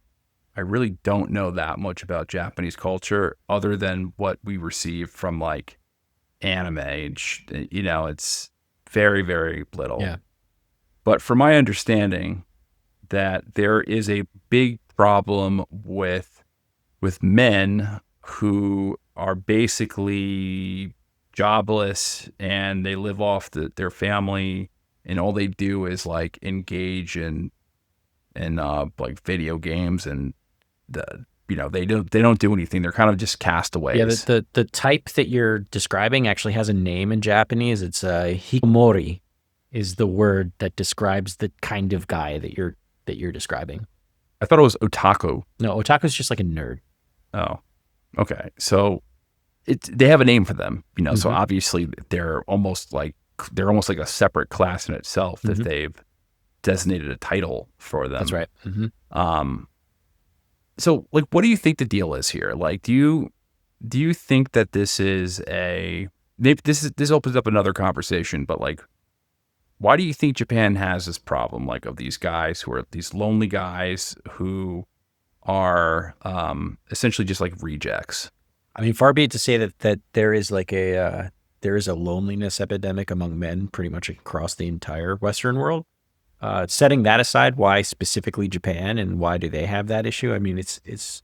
I really don't know that much about Japanese culture other than what we receive from like anime. It's very, very little. Yeah. But from my understanding, that there is a big problem with men who are basically jobless and they live off their family, and all they do is like engage in like video games, and they don't do anything. They're kind of just castaways. Yeah, the type that you're describing actually has a name in Japanese. It's hikikomori is the word that describes the kind of guy that you're describing. I thought it was otaku. No, otaku is just like a nerd. Oh, okay. So they have a name for them, Mm-hmm. So obviously they're almost like a separate class in itself that Mm-hmm. they've designated a title for them. That's right. Mm-hmm. So like, what do you think the deal is here? Like, do you think that this is this opens up another conversation, but like, why do you think Japan has this problem, like, of these guys who are these lonely guys who are essentially just like rejects? I mean, far be it to say that there is like a loneliness epidemic among men pretty much across the entire Western world. Setting that aside, why specifically Japan and why do they have that issue? I mean, it's.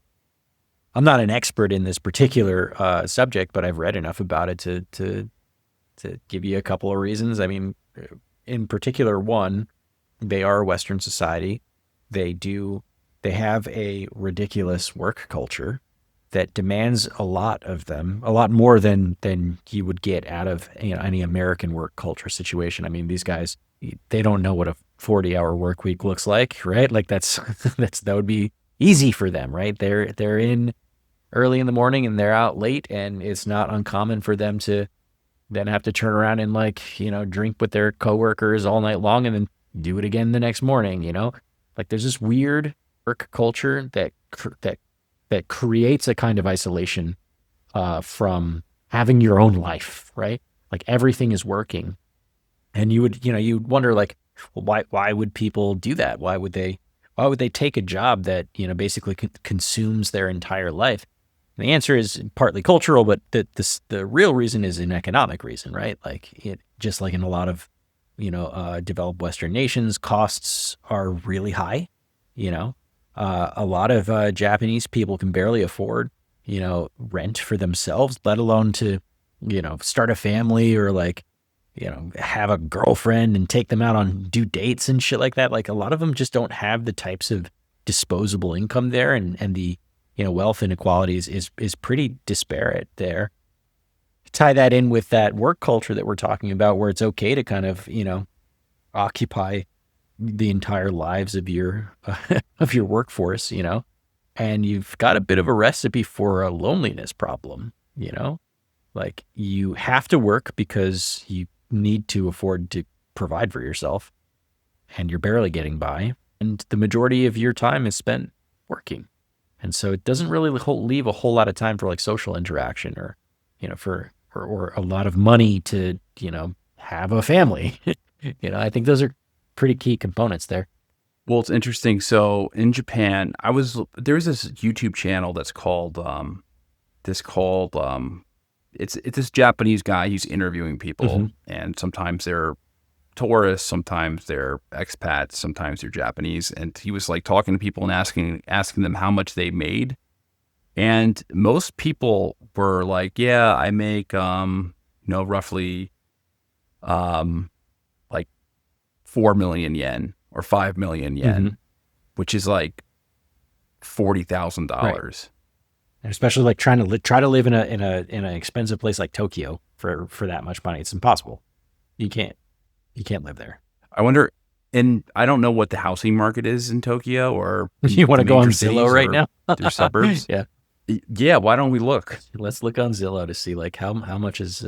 I'm not an expert in this particular subject, but I've read enough about it to give you a couple of reasons. I mean, in particular, one, they are a Western society. They have a ridiculous work culture that demands a lot of them, a lot more than you would get out of any American work culture situation. I mean, these guys, they don't know what a 40-hour work week looks like, right? Like that would be easy for them, right? They're in early in the morning and they're out late, and it's not uncommon for them to then have to turn around and drink with their coworkers all night long and then do it again the next morning. Like there's this weird work culture that creates a kind of isolation from having your own life, right? Like everything is working, and you'd wonder like, well, why would people do that? Why would they take a job that basically consumes their entire life? And the answer is partly cultural, but the real reason is an economic reason, right? Like just like in a lot of developed Western nations, costs are really high. A lot of Japanese people can barely afford rent for themselves, let alone to start a family or have a girlfriend and take them out on do dates and shit like that. Like a lot of them just don't have the types of disposable income there, and the wealth inequality is pretty disparate there. Tie that in with that work culture that we're talking about, where it's okay to kind of occupy the entire lives of your of your workforce, you know, and you've got a bit of a recipe for a loneliness problem, you know, like you have to work because you need to afford to provide for yourself, and you're barely getting by, and the majority of your time is spent working, and so it doesn't really leave a whole lot of time for like social interaction or, you know, or a lot of money to, you know, have a family. You know, I think those are pretty key components there. Well, it's interesting. So in Japan, there's this YouTube channel that's called it's this Japanese guy. He's interviewing people, and sometimes they're tourists, sometimes they're expats, sometimes they're Japanese. And he was like talking to people and asking them how much they made. And most people were like, yeah, I make, roughly, like 4 million yen or 5 million yen, which is like $40,000. Right. And especially like trying to try to live in an expensive place like Tokyo for that much money. It's impossible. You can't live there. I wonder, and I don't know what the housing market is in Tokyo or you want to go on Zillow right now? Their suburbs. Yeah. Yeah. Why don't we look? Let's look on Zillow to see like how much is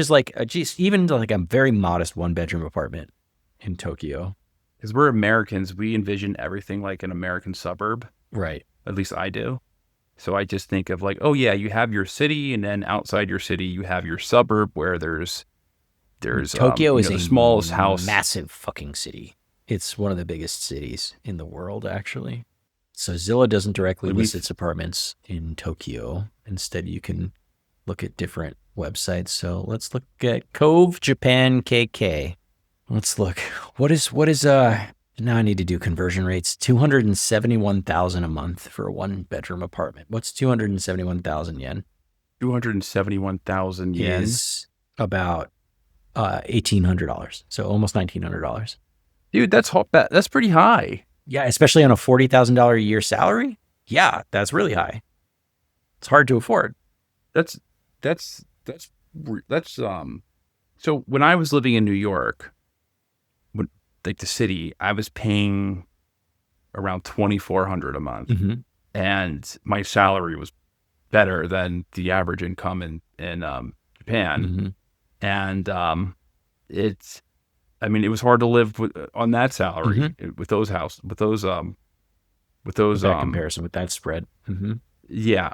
like, geez, even like a very modest 1-bedroom apartment in Tokyo. Because we're Americans, we envision everything like an American suburb. Right. At least I do. So I just think of like, oh yeah, you have your city, and then outside your city, you have your suburb where there's Tokyo is the a smallest house. Massive fucking city. It's one of the biggest cities in the world, actually. So Zillow doesn't directly list its apartments in Tokyo. Instead, you can look at different websites. So let's look at Cove Japan KK. Let's look. What is now I need to do conversion rates. 271,000 a month for a 1-bedroom apartment. What's 271,000 yen? 271,000 yen is about $1,800. So almost $1,900. Dude, that's pretty high. Yeah, especially on a $40,000 a year salary. Yeah, that's really high. It's hard to afford. That's so when I was living in New York, like the city, I was paying around $2,400 a month, and my salary was better than the average income in Japan, and it was hard to live on that salary with those with that comparison, with that spread. Yeah.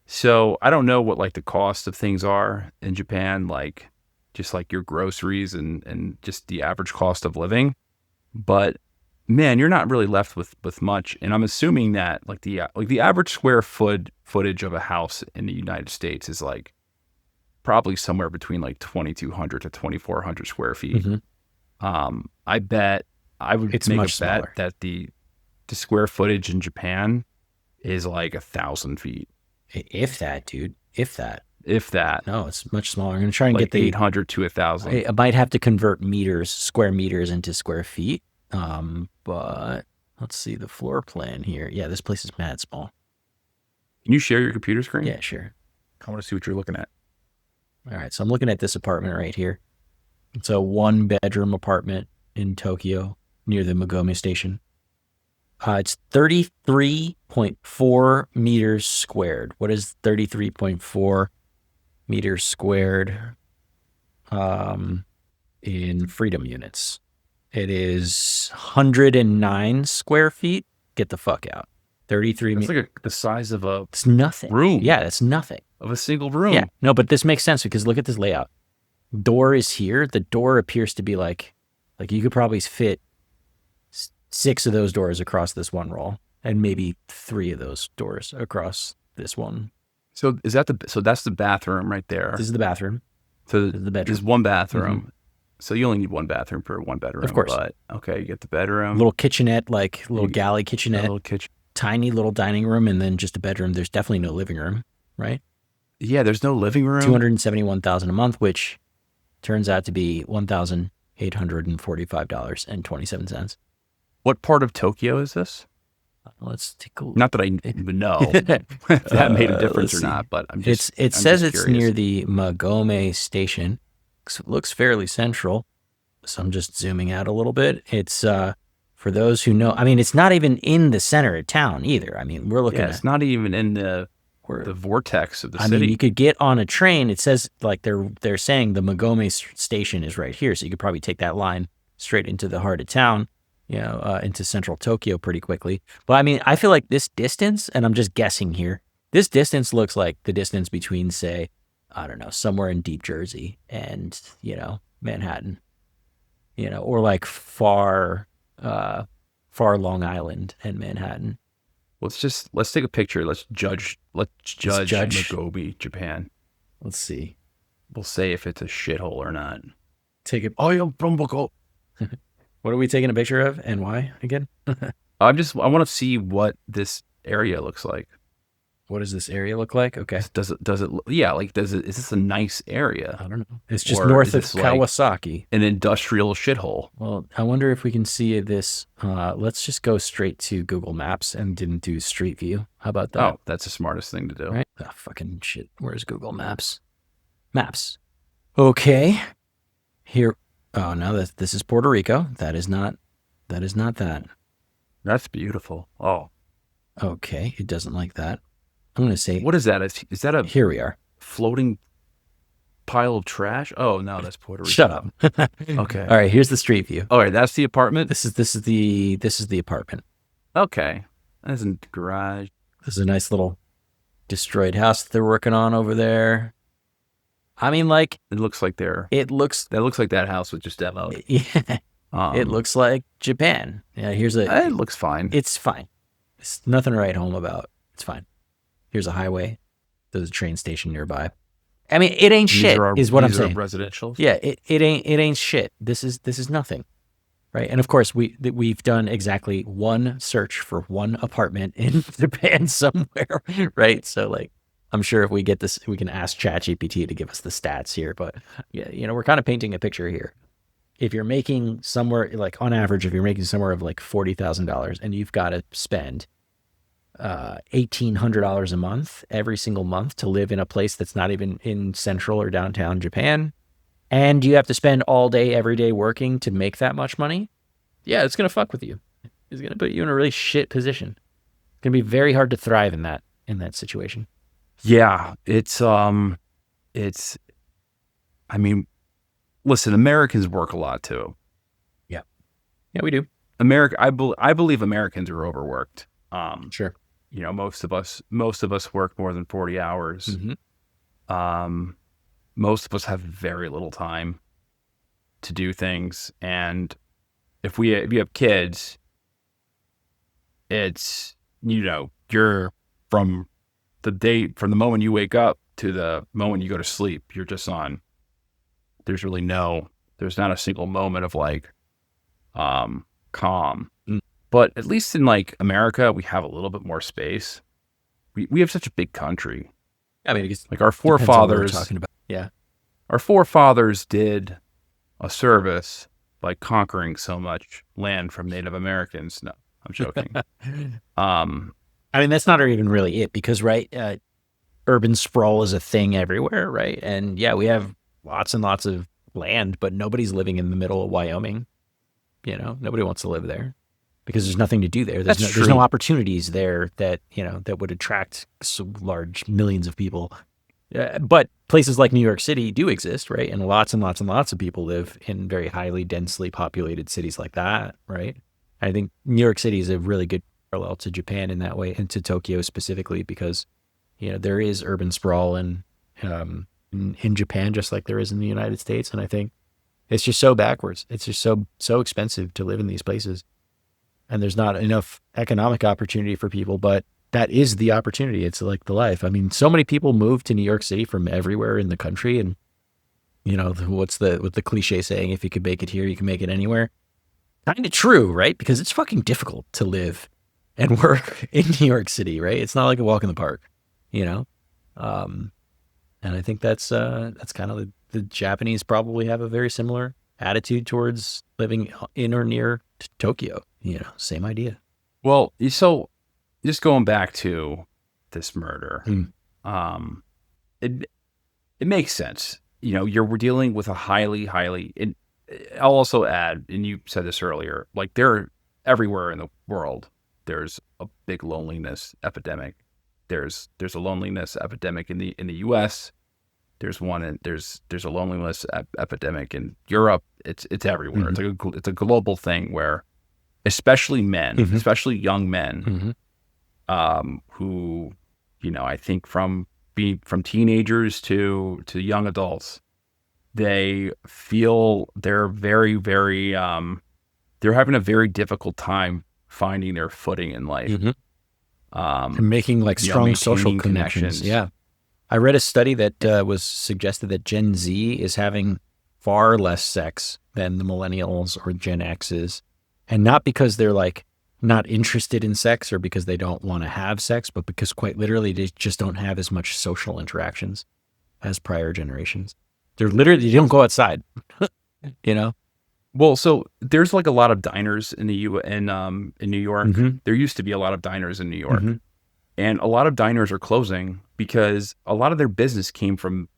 So I don't know what like the cost of things are in Japan, like just like your groceries and just the average cost of living. But man, you're not really left with much. And I'm assuming that like the average square footage of a house in the United States is like probably somewhere between like 2,200 to 2,400 square feet. I bet I would it's make much a bet smaller. that the square footage in Japan is like 1,000 feet. If that, dude. If that. No, it's much smaller. I'm going to try and like get the 800 to 1,000. I might have to convert square meters into square feet. But let's see the floor plan here. Yeah, this place is mad small. Can you share your computer screen? Yeah, sure. I want to see what you're looking at. All right, so I'm looking at this apartment right here. It's a 1-bedroom apartment in Tokyo near the Magome station. It's 33.4 meters squared. What is 33.4 meters squared in freedom units? It is 109 square feet. Get the fuck out. 33 meters. It's like the size of it's nothing. Room. Yeah, it's nothing. Of a single room. Yeah, no, but this makes sense because look at this layout. Door is here. The door appears to be like you could probably fit 6 of those doors across this one roll, and maybe 3 of those doors across this one. So that's the bathroom right there. This is the bathroom. So this is the bedroom. There's one bathroom. So you only need one bathroom per 1 bedroom. Of course. But okay, you get the bedroom. Little kitchenette, like little galley kitchenette. Little kitchen. Tiny little dining room, and then just a bedroom. There's definitely no living room, right? Yeah, there's no living room. 271,000 a month, which turns out to be $1,845.27. What part of Tokyo is this? Let's take a look. Not that I even know if that made a difference or not, but I'm just It says it's curious. near the Magome station. So it looks fairly central. So I'm just zooming out a little bit. It's for those who know. I mean, it's not even in the center of town either. I mean, we're looking Yeah, at. it's not even in the We're, vortex of the I mean, you city. could get on a train. It says like they're saying the Magome station is right here, so you could probably take that line straight into the heart of town, into central Tokyo pretty quickly. But I mean, I feel like this distance, and I'm just guessing here, this distance looks like the distance between, say, I don't know, somewhere in deep Jersey and Manhattan, or like far Long Island and Manhattan. Let's take a picture. Let's judge Let's judge. Magobi, Japan. Let's see. We'll say if it's a shithole or not. Take it. I am from Magobi. What are we taking a picture of and why again? I want to see what this area looks like. What does this area look like? Okay. Is this a nice area? I don't know. It's just Or north is of this like Kawasaki. an industrial shithole? Well, I wonder if we can see this. Let's just go straight to Google Maps and didn't do Street View. How about that? Oh, that's the smartest thing to do. Right? Oh, fucking shit. Where's Google Maps? Maps. Okay. Here. Oh, no, this is Puerto Rico. That is not that. That's beautiful. Oh, Okay. It doesn't like that. I'm going to say, what is that? Is that a here we are. floating pile of trash? Oh no, that's Puerto Rico. Shut up. Okay. All right. Here's the street view. All right, that's the apartment. This is the apartment. Okay, that's in the garage. This is a nice little destroyed house that they're working on over there. I mean, like It looks like it looks. that looks like that house was just demoed. Yeah, it looks like Japan. Yeah. It looks fine. It's fine. It's nothing to write home about. It's fine. Here's a highway. There's a train station nearby. I mean, it ain't shit, is what I'm saying. Residential. Yeah, it ain't shit. This is nothing, right? And of course, we've done exactly one search for one apartment in Japan somewhere, right? So like, I'm sure if we get this, we can ask ChatGPT to give us the stats here. But yeah, we're kind of painting a picture here. If you're making somewhere like on average, if you're making somewhere of like $40,000 and you've got to spend $1,800 a month every single month to live in a place that's not even in central or downtown Japan, and you have to spend all day every day working to make that much money, yeah, it's gonna fuck with you. It's gonna put you in a really shit position. It's gonna be very hard to thrive in that situation. Yeah, I mean, listen, Americans work a lot too. Yeah, we do. I believe Americans are overworked. Sure. Most of us work more than 40 hours. Mm-hmm. Most of us have very little time to do things, and if you have kids, it's you're from the moment you wake up to the moment you go to sleep, you're just on. There's not a single moment of like calm. But at least in like America, we have a little bit more space. We have such a big country. I mean, it's Like our depends on what we're forefathers, talking about. Yeah. our forefathers did a service by conquering so much land from Native Americans. No, I'm joking. I mean, that's not even really it because, right, urban sprawl is a thing everywhere, right? And yeah, we have lots and lots of land, but nobody's living in the middle of Wyoming. Nobody wants to live there because there's nothing to do there. There's no opportunities there that would attract so large millions of people. But places like New York City do exist, right? And lots and lots and lots of people live in very highly densely populated cities like that, right? I think New York City is a really good parallel to Japan in that way, and to Tokyo specifically, because there is urban sprawl in Japan just like there is in the United States, and I think it's just so backwards. It's just so expensive to live in these places, and there's not enough economic opportunity for people. But that is the opportunity. It's like the life. I mean, so many people move to New York City from everywhere in the country, and what's the cliche saying? If you could make it here, you can make it anywhere. Kind of true, right? Because it's fucking difficult to live and work in New York City, right? It's not like a walk in the park, and I think that's kind of the Japanese probably have a very similar attitude towards living in or near Tokyo. Same idea. Well, so just going back to this murder, it makes sense. We're dealing with a highly, I'll also add, and you said this earlier, like they're everywhere in the world. There's a big loneliness epidemic. There's a loneliness epidemic in the U.S. There's a loneliness epidemic in Europe. It's everywhere. It's a global thing where, especially men, especially young men, who, I think from teenagers to young adults, they feel they're very, very they're having a very difficult time finding their footing in life. And making like strong social connections. Yeah. I read a study that was suggested that Gen Z is having far less sex than the millennials or Gen X's. And not because they're like not interested in sex or because they don't want to have sex, but because quite literally they just don't have as much social interactions as prior generations. They're literally, they don't go outside, Well, so there's like a lot of diners in in New York. There used to be a lot of diners in New York, and a lot of diners are closing because a lot of their business came from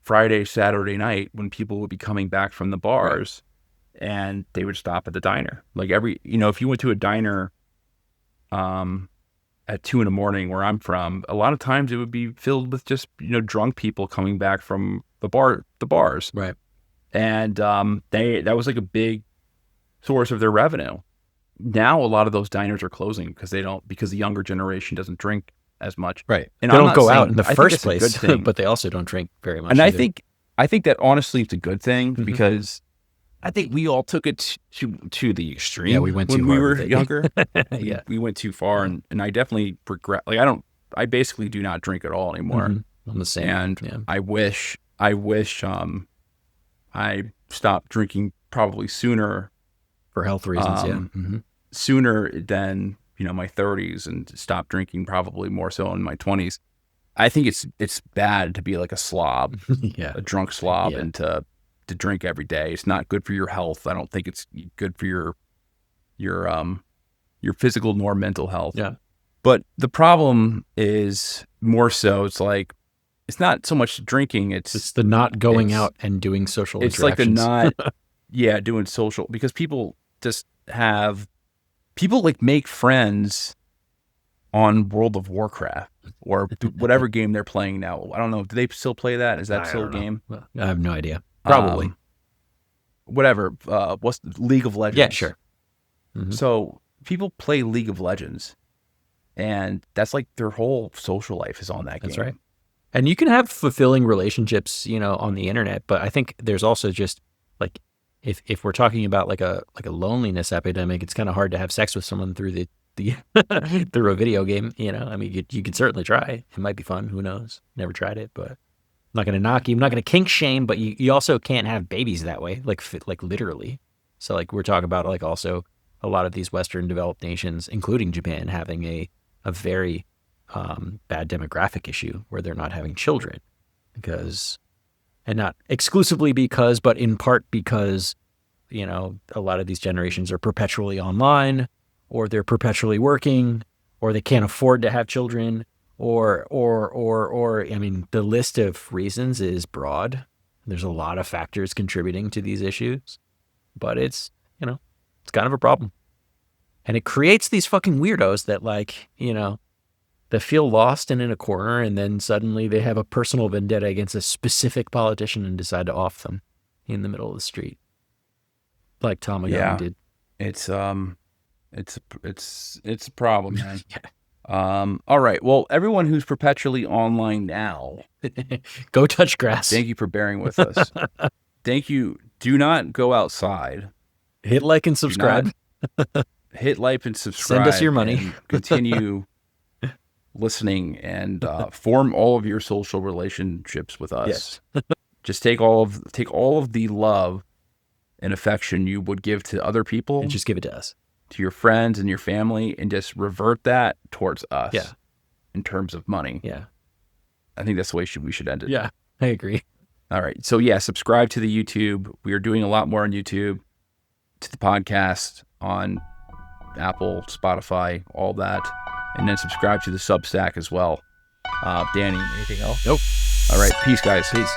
Friday, Saturday night when people would be coming back from the bars, and they would stop at the diner. Like if you went to a diner, at 2 a.m. where I'm from, a lot of times it would be filled with just drunk people coming back from the bars, right? And that was like a big source of their revenue. Now a lot of those diners are closing because the younger generation doesn't drink as much. Right. And they I'm don't not go saying, out in the I think first it's a place, good thing. but they also don't drink very much. And either. I think that honestly it's a good thing because I think we all took it to the extreme. Yeah, we went too when far we were with it. younger. Yeah. We went too far, and I definitely regret. Like I basically do not drink at all anymore. I'm the same. And I wish I stopped drinking probably sooner for health reasons. Sooner than my 30s, and stopped drinking probably more so in my 20s. I think it's bad to be like a slob, a drunk slob, and to drink every day. It's not good for your health. I don't think it's good for your physical nor mental health. Yeah. But the problem is more so it's like it's not so much drinking. It's the not going out and doing social it's interactions. like the not doing social, because people like make friends on World of Warcraft or whatever game they're playing now. I don't know. Do they still play that? Is that still a game? I have no idea. Probably. Whatever. What's League of Legends? Yeah, sure. So people play League of Legends, and that's like their whole social life is on that game. That's right. And you can have fulfilling relationships, on the internet, but I think there's also just like if we're talking about like a loneliness epidemic, it's kind of hard to have sex with someone through the through a video game. I mean, you could certainly try. It might be fun. Who knows? Never tried it, but I'm not going to knock you. I'm not going to kink shame, but you also can't have babies that way, like literally. So like we're talking about like also a lot of these Western developed nations, including Japan, having a very bad demographic issue where they're not having children and not exclusively because, but in part because, a lot of these generations are perpetually online, or they're perpetually working, or they can't afford to have children, or I mean, the list of reasons is broad. There's a lot of factors contributing to these issues, but it's kind of a problem. And it creates these fucking weirdos that that feel lost and in a corner, and then suddenly they have a personal vendetta against a specific politician and decide to off them in the middle of the street, like Tamagami did. It's a problem, man. All right. Well, everyone who's perpetually online now, go touch grass. Thank you for bearing with us. Thank you. Do not go outside. Hit like and subscribe. Hit like and subscribe. Send us your money. And continue listening and form all of your social relationships with us. Yes. Just take all of the love and affection you would give to other people and just give it to us, to your friends and your family, and just revert that towards us. Yeah. In terms of money. Yeah. I think that's the way we should end it. Yeah, I agree. All right. So subscribe to the YouTube. We are doing a lot more on YouTube, to the podcast on Apple, Spotify, all that. And then subscribe to the Substack as well. Danny, anything else? Nope. All right. Peace, guys. Peace.